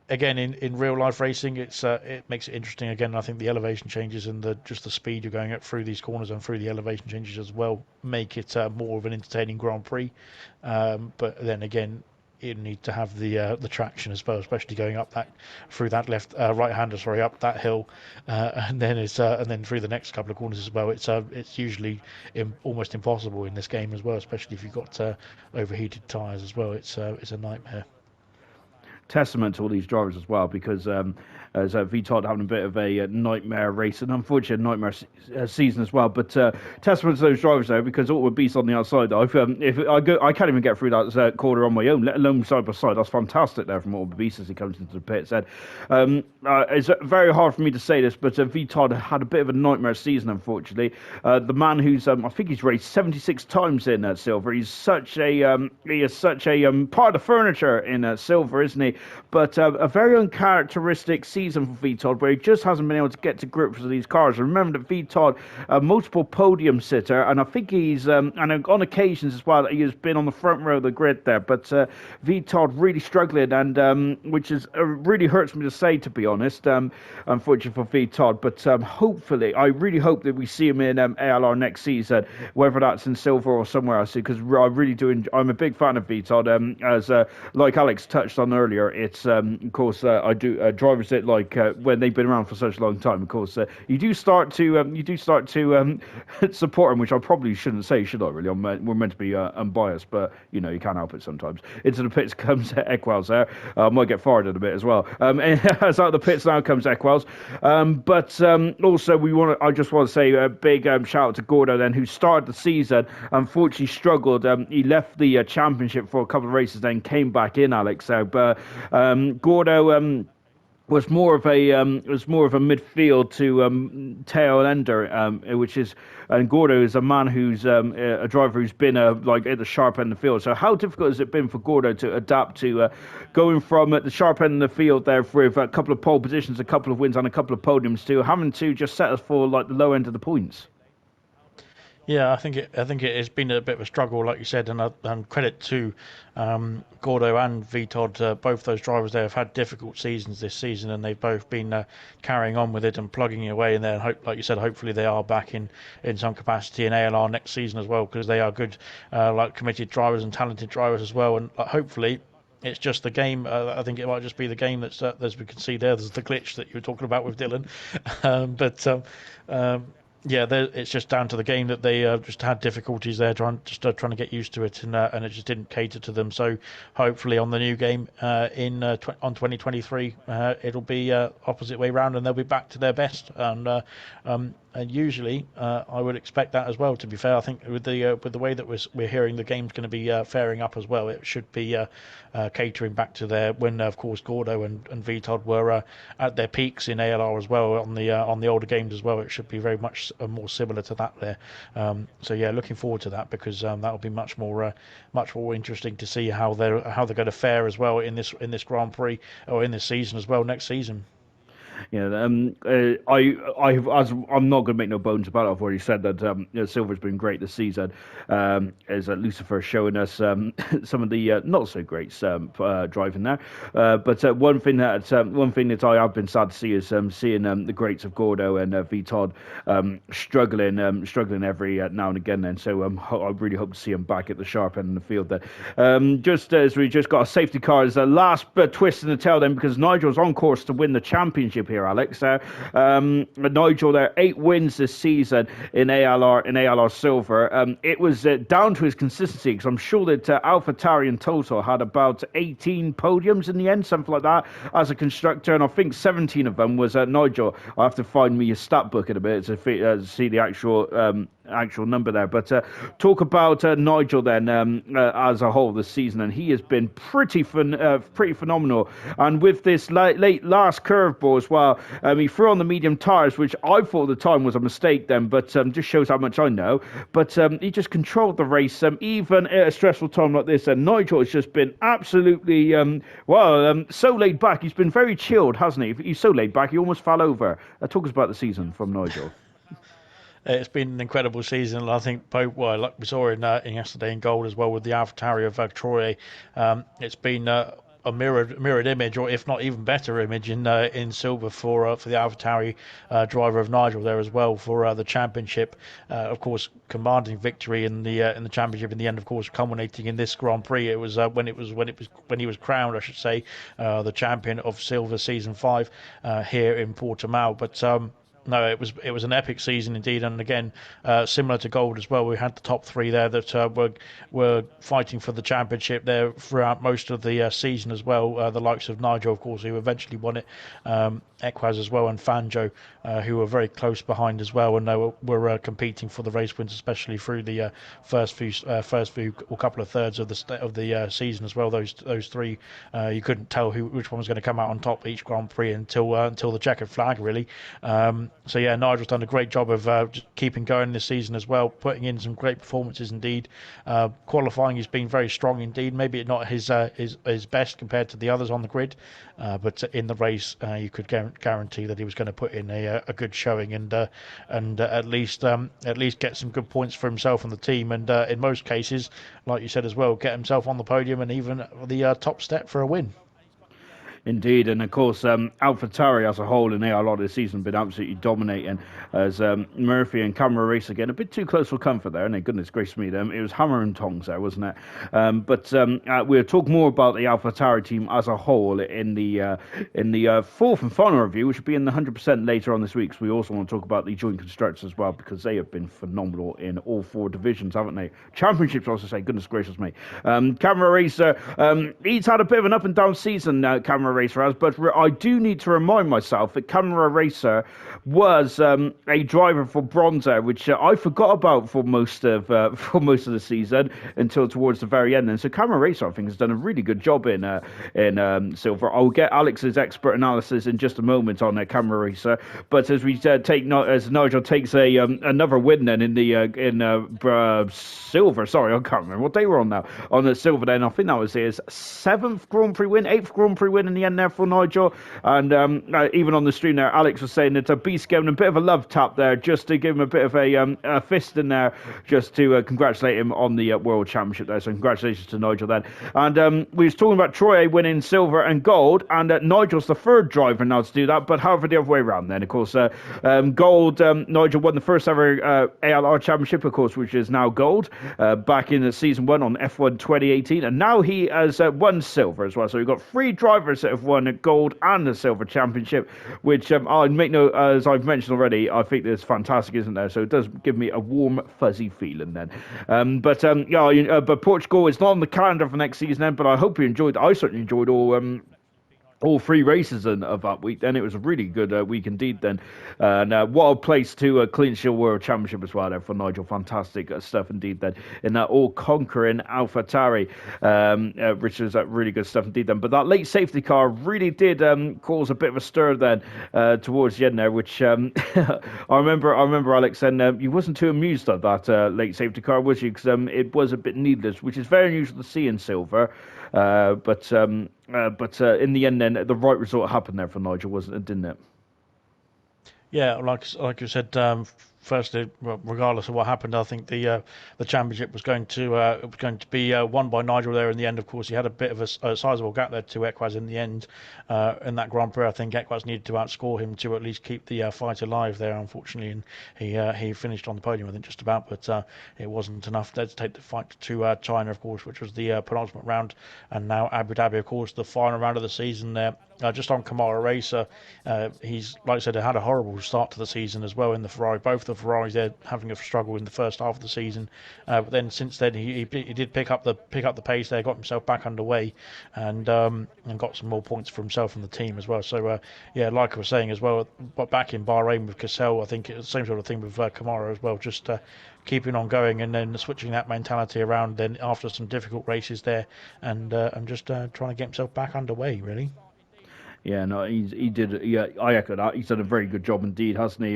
S2: Again, in real life racing, it makes it interesting. Again, I think the elevation changes and the speed you're going at through these corners and through the elevation changes as well make it more of an entertaining Grand Prix. But then again, you need to have the traction as well, especially going up that through that right-hander, sorry, up that hill, and then through the next couple of corners as well. It's usually almost impossible in this game as well, especially if you've got overheated tyres as well. It's a nightmare.
S1: Testament to all these drivers as well, because as VTOD having a bit of a nightmare race, and unfortunately a nightmare season as well. But testament to those drivers though, because all the beasts on the outside. If I can't even get through that corner on my own, let alone side by side. That's fantastic there from all the beasts as he comes into the pit. Said it's very hard for me to say this, but VTOD had a bit of a nightmare season, unfortunately. The man who's I think he's raced 76 times in silver. He's such a part of the furniture in silver, isn't he? But a very uncharacteristic season for VTOD, where he just hasn't been able to get to grips with these cars. Remember that VTOD, multiple podium sitter, and I think he's, and on occasions as well, he has been on the front row of the grid there. But VTOD really struggling, and which is really hurts me to say, to be honest, unfortunately for VTOD. But hopefully, I really hope that we see him in ALR next season, whether that's in silver or somewhere else, because I really do. I'm a big fan of VTOD, as like Alex touched on earlier. it's of course I do drivers that like when they've been around for such a long time. Of course, you do start to support them, which I probably shouldn't say, should I? Really, we're meant to be unbiased, but you know you can't help it sometimes. Into the pits comes Equals there. Might get fired in a bit as well. And as out of the pits now comes Equals. But also I just want to say a big shout out to Gordo then, who started the season. Unfortunately, struggled. He left the championship for a couple of races, then came back in, Alex. So, but Gordo. Was more of a midfield to tail ender, which is, and Gordo is a man who's a driver who's been like at the sharp end of the field. So how difficult has it been for Gordo to adapt to going from at the sharp end of the field there with a couple of pole positions, a couple of wins, and a couple of podiums to having to just settle for like the low end of the points?
S2: Yeah, I think it has been a bit of a struggle, like you said, and credit to Gordo and Vitod. Both those drivers there have had difficult seasons this season, and they've both been carrying on with it and plugging away in there. And like you said, hopefully they are back in some capacity in ALR next season as well, because they are good, like committed drivers and talented drivers as well. And hopefully it's just the game. I think it might just be the game that's, as we can see there's the glitch that you were talking about with Dylan. Yeah, it's just down to the game that they just had difficulties there, trying to get used to it, and it just didn't cater to them. So hopefully on the new game on 2023, it'll be opposite way round, and they'll be back to their best. And usually, I would expect that as well. To be fair, I think with the way that we're hearing the game's going to be faring up as well, it should be catering back to their when of course Gordo and Vitod were at their peaks in ALR as well on the older games as well. It should be very much more similar to that there. So yeah, looking forward to that, because that'll be much more interesting to see how they're going to fare as well in this Grand Prix or in this season as well next season.
S1: Yeah, I'm not going to make no bones about it. I've already said that Silver's been great this season. As Lucifer showing us some of the not so great driving there. But one thing that I have been sad to see is seeing the greats of Gordo and Vitod struggling every now and again. Then, so I really hope to see them back at the sharp end of the field there. Just as we just got a safety car as the last twist in the tail then, because Nigel's on course to win the championship here, Alex. Nigel there, 8 wins this season in ALR Silver. It was down to his consistency, because I'm sure that AlphaTauri in total had about 18 podiums in the end, something like that, as a constructor, and I think 17 of them was Nigel. I have to find me a stat book in a bit to see the actual number there. But talk about Nigel then as a whole this season, and he has been pretty phenomenal. And with this late last curveball as well, he threw on the medium tires, which I thought at the time was a mistake then, but just shows how much I know. But he just controlled the race, even at a stressful time like this. And Nigel has just been absolutely so laid back. He's been very chilled, hasn't he? He's so laid back, he almost fell over. Talk us about the season from Nigel.
S2: It's been an incredible season. I think both, like we saw in yesterday in gold as well with the AlphaTauri of Troy. It's been a mirrored image, or if not even better image, in silver for the AlphaTauri driver of Nigel there as well for the championship. Of course, commanding victory in the championship in the end. Of course, culminating in this Grand Prix. It was when he was crowned, I should say, the champion of silver season 5 here in Portimao. But no, it was an epic season indeed, and again, similar to gold as well. We had the top 3 there that were fighting for the championship there throughout most of the season as well. The likes of Nigel, of course, who eventually won it, Equaz as well, and Fanjo, who were very close behind as well, and they were competing for the race wins, especially through the first few or couple of thirds of the season as well. Those 3, you couldn't tell which one was going to come out on top each Grand Prix until the checkered flag, really. So yeah, Nigel's done a great job of just keeping going this season as well, putting in some great performances indeed. Qualifying has been very strong indeed. Maybe not his best compared to the others on the grid, but in the race you could guarantee that he was going to put in a good showing and at least get some good points for himself and the team, and in most cases, like you said as well, get himself on the podium and even the top step for a win.
S1: Indeed, and of course, AlphaTauri as a whole in ALR this season have been absolutely dominating as Murphy and Camera Racer getting a bit too close for comfort there, and goodness gracious me, it was hammer and tongs there, wasn't it? But we'll talk more about the AlphaTauri team as a whole in the fourth and final review, which will be in the 100% later on this week. So we also want to talk about the joint constructors as well, because they have been phenomenal in all 4 divisions, haven't they? Championships, I also say, goodness gracious me. Camera Racer, he's had a bit of an up and down season, Camera Racer has, but I do need to remind myself that Camera Racer was a driver for Bronze, which I forgot about for most of the season until towards the very end. And so Camera Racer, I think, has done a really good job in Silver. I'll get Alex's expert analysis in just a moment on Camera Racer. But as we as Nigel takes another win then in Silver. Sorry, I can't remember what day we're on now. On the Silver, then I think that was his 7th Grand Prix win, 8th Grand Prix win in the end there for Nigel. And even on the stream there, Alex was saying that Beast gave him a bit of a love tap there, just to give him a bit of a fist in there, just to congratulate him on the World Championship there. So congratulations to Nigel then. And we was talking about Troy winning silver and gold, and Nigel's the 3rd driver now to do that, but however the other way around then. Of course, gold, Nigel won the first ever ALR Championship, of course, which is now gold, back in season 1 on F1 2018, and now he has won silver as well. So we've got 3 drivers that have won a gold and a silver championship, which I'll make note, as I've mentioned already, I think that's fantastic, isn't there? So it does give me a warm, fuzzy feeling then. But Portugal is not on the calendar for next season then, but I hope you enjoyed. I certainly enjoyed all 3 races of that week. Then it was a really good week indeed. Then, and what a place to clinch your World Championship as well there for Nigel. Fantastic stuff indeed. Then in that all-conquering AlphaTauri, which was really good stuff indeed. Then, but that late safety car really did cause a bit of a stir then towards the end there, which I remember Alex saying you wasn't too amused at that late safety car, was you? Because it was a bit needless, which is very unusual to see in silver. But in the end, then the right result happened there for Nigel, wasn't it? Didn't it?
S2: Yeah, like you said, firstly, regardless of what happened, I think the championship was going to be won by Nigel there in the end. Of course, he had a bit of a sizable gap there to Equaz in the end. In that Grand Prix, I think Equaz needed to outscore him to at least keep the fight alive there, unfortunately, and he finished on the podium, I think, just about, but it wasn't enough there to take the fight to China, of course, which was the penultimate round, and now Abu Dhabi, of course, the final round of the season there. Just on Camara Racer, he's, like I said, had a horrible start to the season as well in the Ferrari. Both the Ferraris there having a struggle in the first half of the season, but then since then he did pick up the pace there, got himself back underway, and got some more points for himself and the team as well. So like I was saying as well, but back in Bahrain with Cassell, I think it's the same sort of thing with Camara as well. Just keeping on going and then switching that mentality around then after some difficult races there, and just trying to get himself back underway really.
S1: Yeah, no, he did. Yeah, I echo that. He's done a very good job indeed, hasn't he,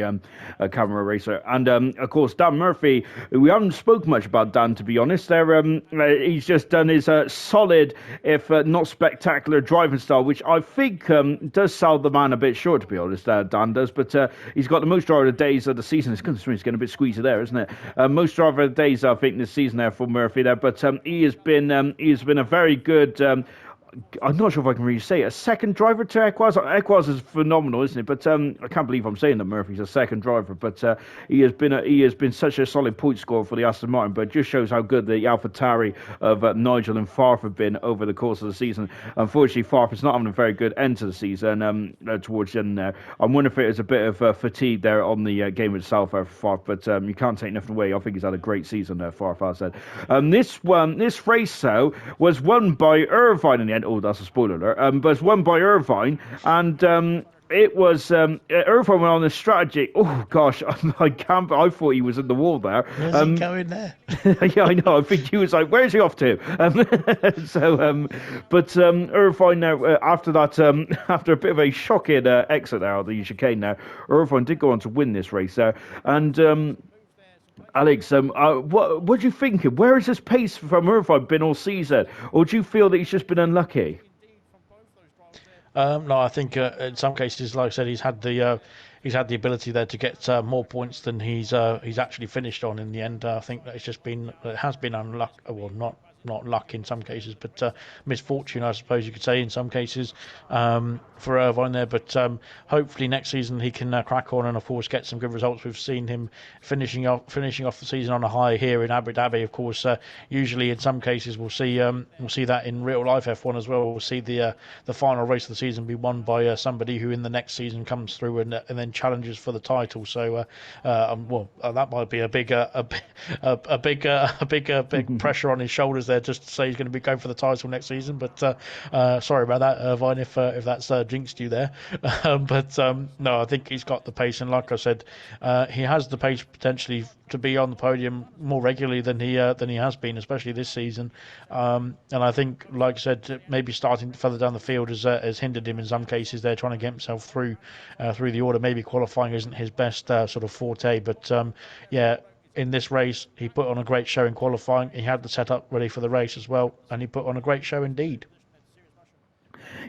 S1: Camera Racer? And of course, Dan Murphy. We haven't spoken much about Dan, to be honest. He's just done his solid, if not spectacular, driving style, which I think does sell the man a bit short, to be honest. Dan does, but he's got the most driver of the days of the season. It's getting a bit squeezy there, isn't it? Most driver of the days, I think, this season there for Murphy there. But he has been a very good. I'm not sure if I can really say it. A second driver to Equaz. Equaz is phenomenal, isn't it? But I can't believe I'm saying that Murphy's a second driver. But he has been such a solid point scorer for the Aston Martin. But it just shows how good the AlphaTauri of Nigel and Farf have been over the course of the season. Unfortunately, Farf is not having a very good end to the season towards the end there. I wonder if it is a bit of fatigue there on the game itself for Farf. But you can't take nothing away. I think he's had a great season there, Farf has said. This race, though, was won by Irvine in the end. Oh, that's a spoiler alert. But it's won by Irvine, and it was Irvine went on this strategy. Oh gosh, I can't. I thought he was in the wall there.
S2: Where's he going there?
S1: Yeah, I know. I think he was like, "Where's he off to?" But Irvine now, after that, after a bit of a shocking exit there of the chicane, now Irvine did go on to win this race there, and. Alex, what do you think? Where has this pace from Irvine been all season, or do you feel that he's just been unlucky?
S2: No, I think in some cases, like I said, he's had the ability there to get more points than he's actually finished on in the end. I think that it has been unlucky. Well, not luck in some cases, but misfortune, I suppose you could say, in some cases for Irvine there. But hopefully next season he can crack on and of course get some good results. We've seen him finishing off the season on a high here in Abu Dhabi. Of course, usually in some cases we'll see that in real life F1 as well. We'll see the final race of the season be won by somebody who in the next season comes through and then challenges for the title. So that might be a big pressure on his shoulders there, just to say he's going to be going for the title next season. But sorry about that, Irvine, if that's jinxed you there. No, I think he's got the pace, and like I said, he has the pace potentially to be on the podium more regularly than he has been, especially this season. And I think, like I said, maybe starting further down the field has hindered him in some cases. They're trying to get himself through the order. Maybe qualifying isn't his best sort of forte, but in this race he put on a great show in qualifying. He had the setup ready for the race as well, and he put on a great show indeed.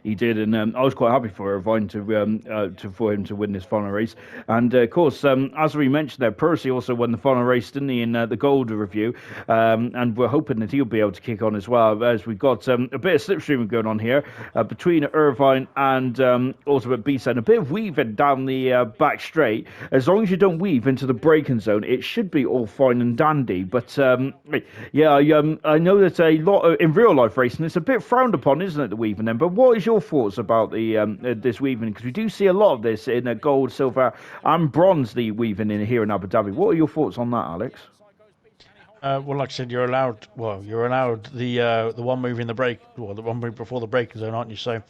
S1: He did, and I was quite happy for Irvine for him to win this final race. And of course, as we mentioned there, Percy also won the final race, didn't he, in the Gold review? And we're hoping that he'll be able to kick on as well, as we've got a bit of slipstreaming going on here between Irvine and Ultimate Beast, and a bit of weaving down the back straight. As long as you don't weave into the braking zone, it should be all fine and dandy. But I know that a lot in real life racing, it's a bit frowned upon, isn't it, the weaving then? But what is your thoughts about the this weaving? Because we do see a lot of this in gold, silver, and bronze. The weaving in here in Abu Dhabi. What are your thoughts on that, Alex?
S2: Well, like I said, you're allowed the one move in the brake, well, the one move before the braking zone, aren't you? So,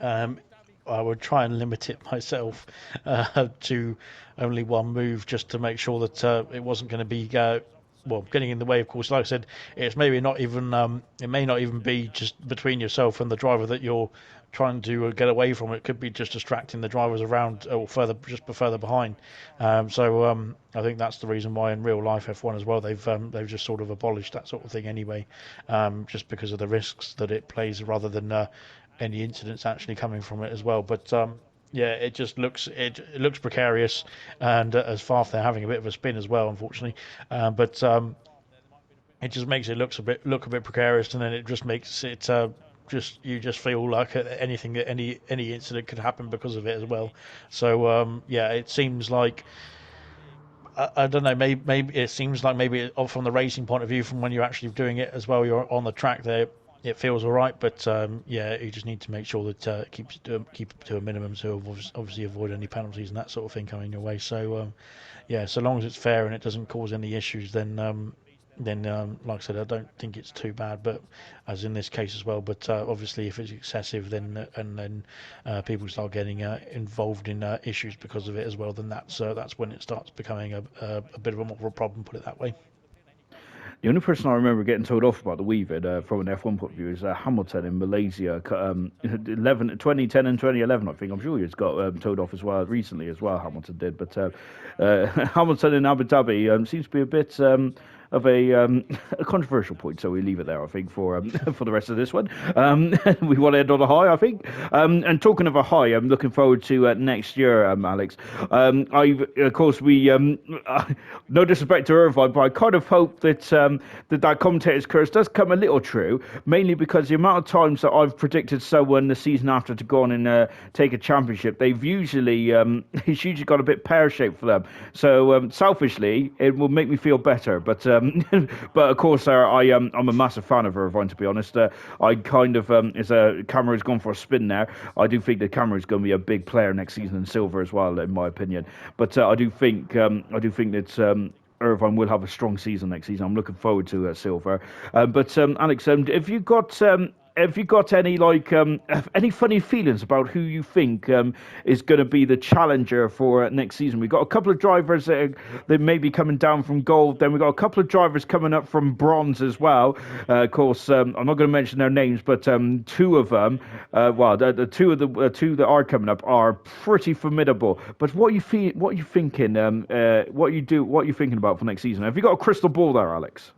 S2: I would try and limit it myself to only one move, just to make sure that it wasn't going to be getting in the way. Of course, like I said, it's maybe not even it may not even be just between yourself and the driver that you're trying to get away from. It could be just distracting the drivers around or further behind. I think that's the reason why in real life F1 as well they've just sort of abolished that sort of thing anyway, just because of the risks that it plays rather than any incidents actually coming from it as well. But it just looks precarious, and as far they're having a bit of a spin as well, unfortunately. It just makes it look a bit precarious, and then it just makes it you just feel like any incident could happen because of it as well. So it seems like I don't know. Maybe it seems like maybe from the racing point of view, from when you're actually doing it as well, you're on the track there. It feels all right, but you just need to make sure that keep it to a minimum to obviously avoid any penalties and that sort of thing coming your way. So so long as it's fair and it doesn't cause any issues, then like I said, I don't think it's too bad. But as in this case as well, but obviously if it's excessive, then people start getting involved in issues because of it as well. Then that's when it starts becoming a bit of a more of a problem. Put it that way.
S1: The only person I remember getting told off about the weaving from an F1 point of view is Hamilton in Malaysia, 2010 and 2011, I think. I'm sure he's got told off as well recently as well, Hamilton did. But Hamilton in Abu Dhabi seems to be a bit of a controversial point, so we leave it there, I think, for the rest of this one. We want to end on a high, I think. And talking of a high, I'm looking forward to next year, Alex. Of course, we no disrespect to Irvine, but I kind of hope that that commentator's curse does come a little true, mainly because the amount of times that I've predicted someone the season after to go on and take a championship, they've usually it's usually got a bit pear-shaped for them. So selfishly, it will make me feel better, but of course, I'm a massive fan of Irvine, to be honest. I kind of, as Cameron's gone for a spin there, I do think that Cameron's going to be a big player next season in silver as well, in my opinion. But I do think that Irvine will have a strong season next season. I'm looking forward to silver. But Alex, have you got any any funny feelings about who you think is going to be the challenger for next season? We've got a couple of drivers that may be coming down from gold. Then we've got a couple of drivers coming up from bronze as well. Of course, I'm not going to mention their names, but two of them, the two that are coming up are pretty formidable. But what are you thinking? What are you thinking about for next season? Have you got a crystal ball there, Alex?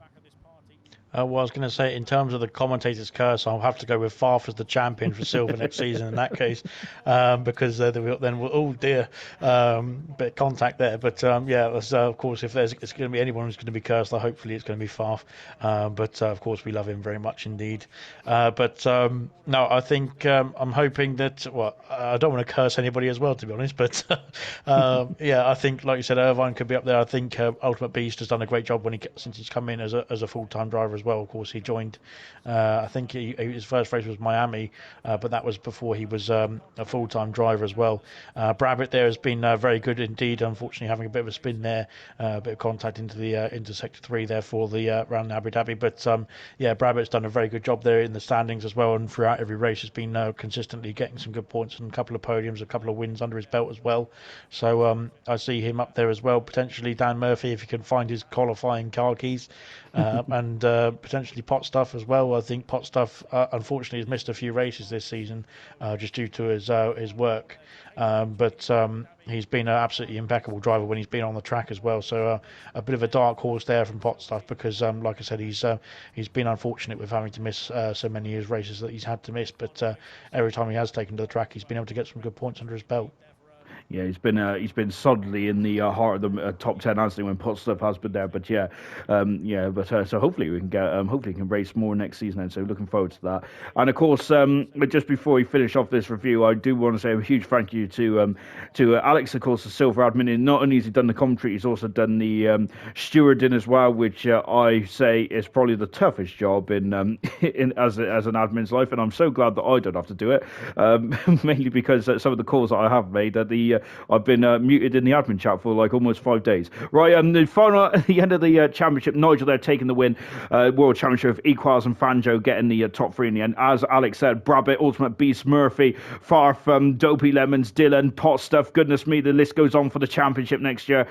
S2: Well, I was going to say, in terms of the commentator's curse, I'll have to go with Farf as the champion for silver next season in that case, because then we'll, oh dear, bit of contact there. But of course, if it's going to be anyone who's going to be cursed, hopefully it's going to be Farf. But of course, we love him very much indeed. No, I think I'm hoping that. Well, I don't want to curse anybody as well, to be honest. But I think, like you said, Irvine could be up there. I think Ultimate Beast has done a great job since he's come in as a full-time driver as well. Of course, he joined. I think his first race was Miami, but that was before he was a full-time driver as well. Brabbit there has been very good indeed. Unfortunately, having a bit of a spin there, a bit of contact into Sector 3 there for the round in Abu Dhabi. But Brabbit's done a very good job there in the standings as well, and throughout every race has been consistently getting some good points and a couple of podiums, a couple of wins under his belt as well. So I see him up there as well. Potentially Dan Murphy, if he can find his qualifying car keys, and potentially Pot Stuff as well. I think Pot Stuff unfortunately has missed a few races this season just due to his work. But he's been an absolutely impeccable driver when he's been on the track as well. So a bit of a dark horse there from Pot Stuff because, like I said, he's been unfortunate with having to miss so many of his races that he's had to miss. But every time he has taken to the track, he's been able to get some good points under his belt.
S1: Yeah, he's been solidly in the heart of the top 10, hasn't he, when Pot Stuff has been there. But so hopefully we can get hopefully he can race more next season. And so looking forward to that. And of course, just before we finish off this review, I do want to say a huge thank you to Alex, of course, the silver admin. And not only has he done the commentary, he's also done the stewarding as well, which I say is probably the toughest job in as an admin's life. And I'm so glad that I don't have to do it, mainly because some of the calls that I have made at I've been muted in the admin chat for like almost 5 days. Right, the final at the end of the championship, Nigel there taking the win, World Championship of Equals and Fanjo getting the top 3 in the end. As Alex said, Brabbit, Ultimate Beast, Murphy, Farf, Dopey Lemons, Dylan, Pot Stuff. Goodness me, the list goes on for the championship next year.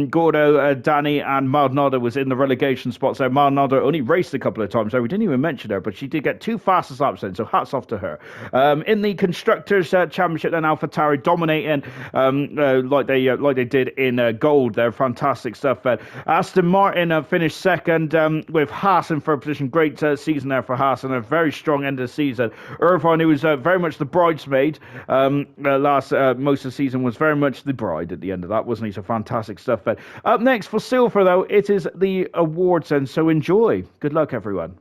S1: Gordo, Danny, and Maldonado was in the relegation spots there. Maldonado only raced a couple of times, so we didn't even mention her, but she did get 2 fastest laps then, so hats off to her. In the constructors championship, then AlphaTauri dominating. Like they did in gold. They're fantastic stuff. Aston Martin finished second with Haas in third position. Great season there for Haas and a very strong end of the season. Irvine, who was very much the bridesmaid most of the season, was very much the bride at the end of that, wasn't he? So fantastic stuff. Up next for silver, though, it is the awards, and so enjoy. Good luck, everyone.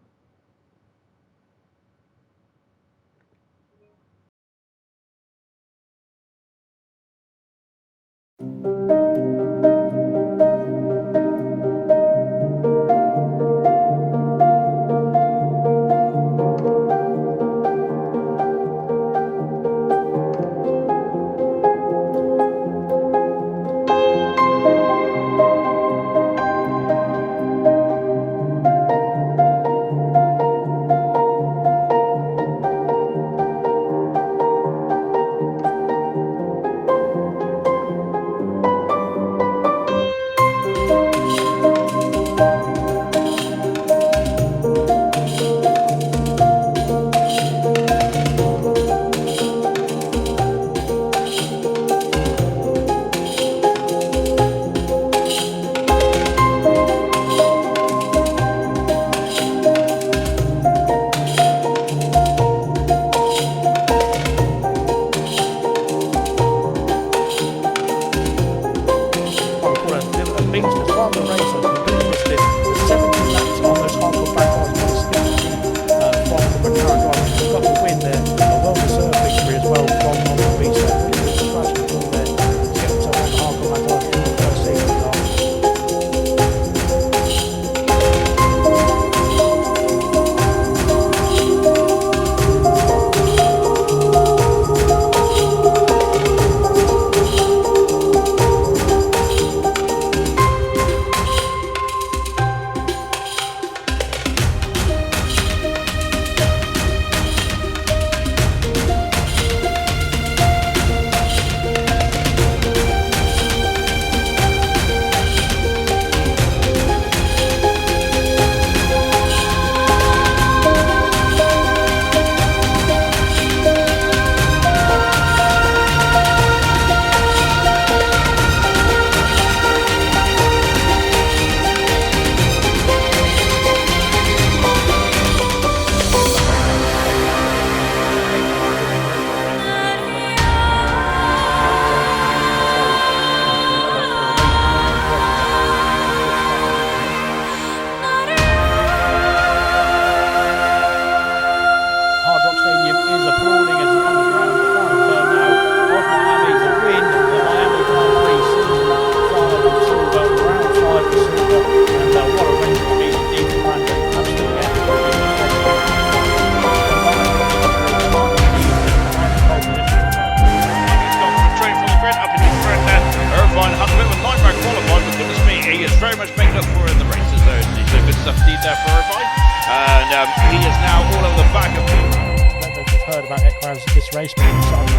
S2: as this race, but he's starting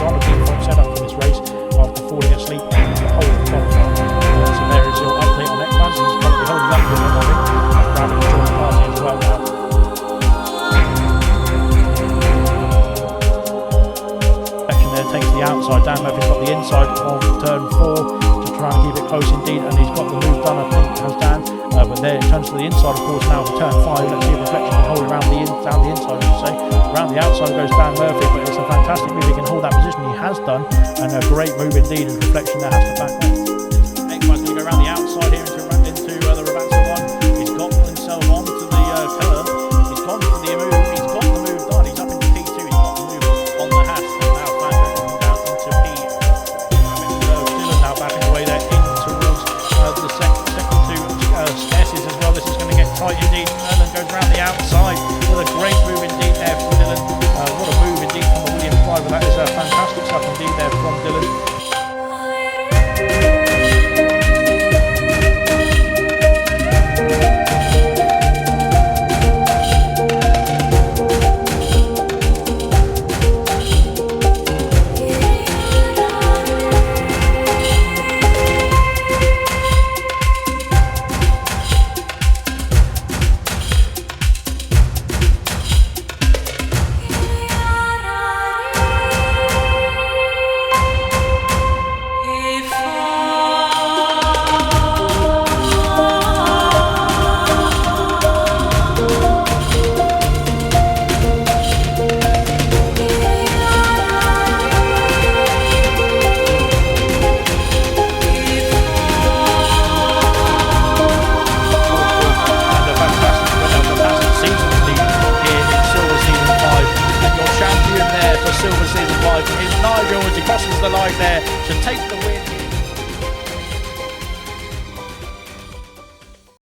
S2: on a default setup for this race after falling asleep the whole qualifying. So there is your update on Ekbaz. He's got to be holding up with him, I think. Rabbit joins the party as well now. There takes the outside. Dan Murphy's got the inside of turn 4 to try and keep it close indeed, and he's got the move done, I think, has Dan. But there it turns to the inside, of course, now for turn 5. Let's see if Reflection can hold it around down the inside, I should say. Around the outside goes Dan Murphy, but it's a fantastic move. He can hold that position. He has done, and a great move indeed, and Reflection there has to back off. Ekman's going to go around the outside here into the Rabatza one. He's got himself onto the curve. He's gone for the move. He's got the move done. He's up into P2. He's got the move on the hat. And now Flandre down into P. Dylan now backing away there in towards the second two scarces as well. This is going to get tight indeed. Erlen goes around the outside. What a great move indeed there from Dylan. What a move indeed from the Williams driver. That is fantastic stuff indeed there from Dylan. Silver Season 5 is Nigel as he crosses the line there to take the win.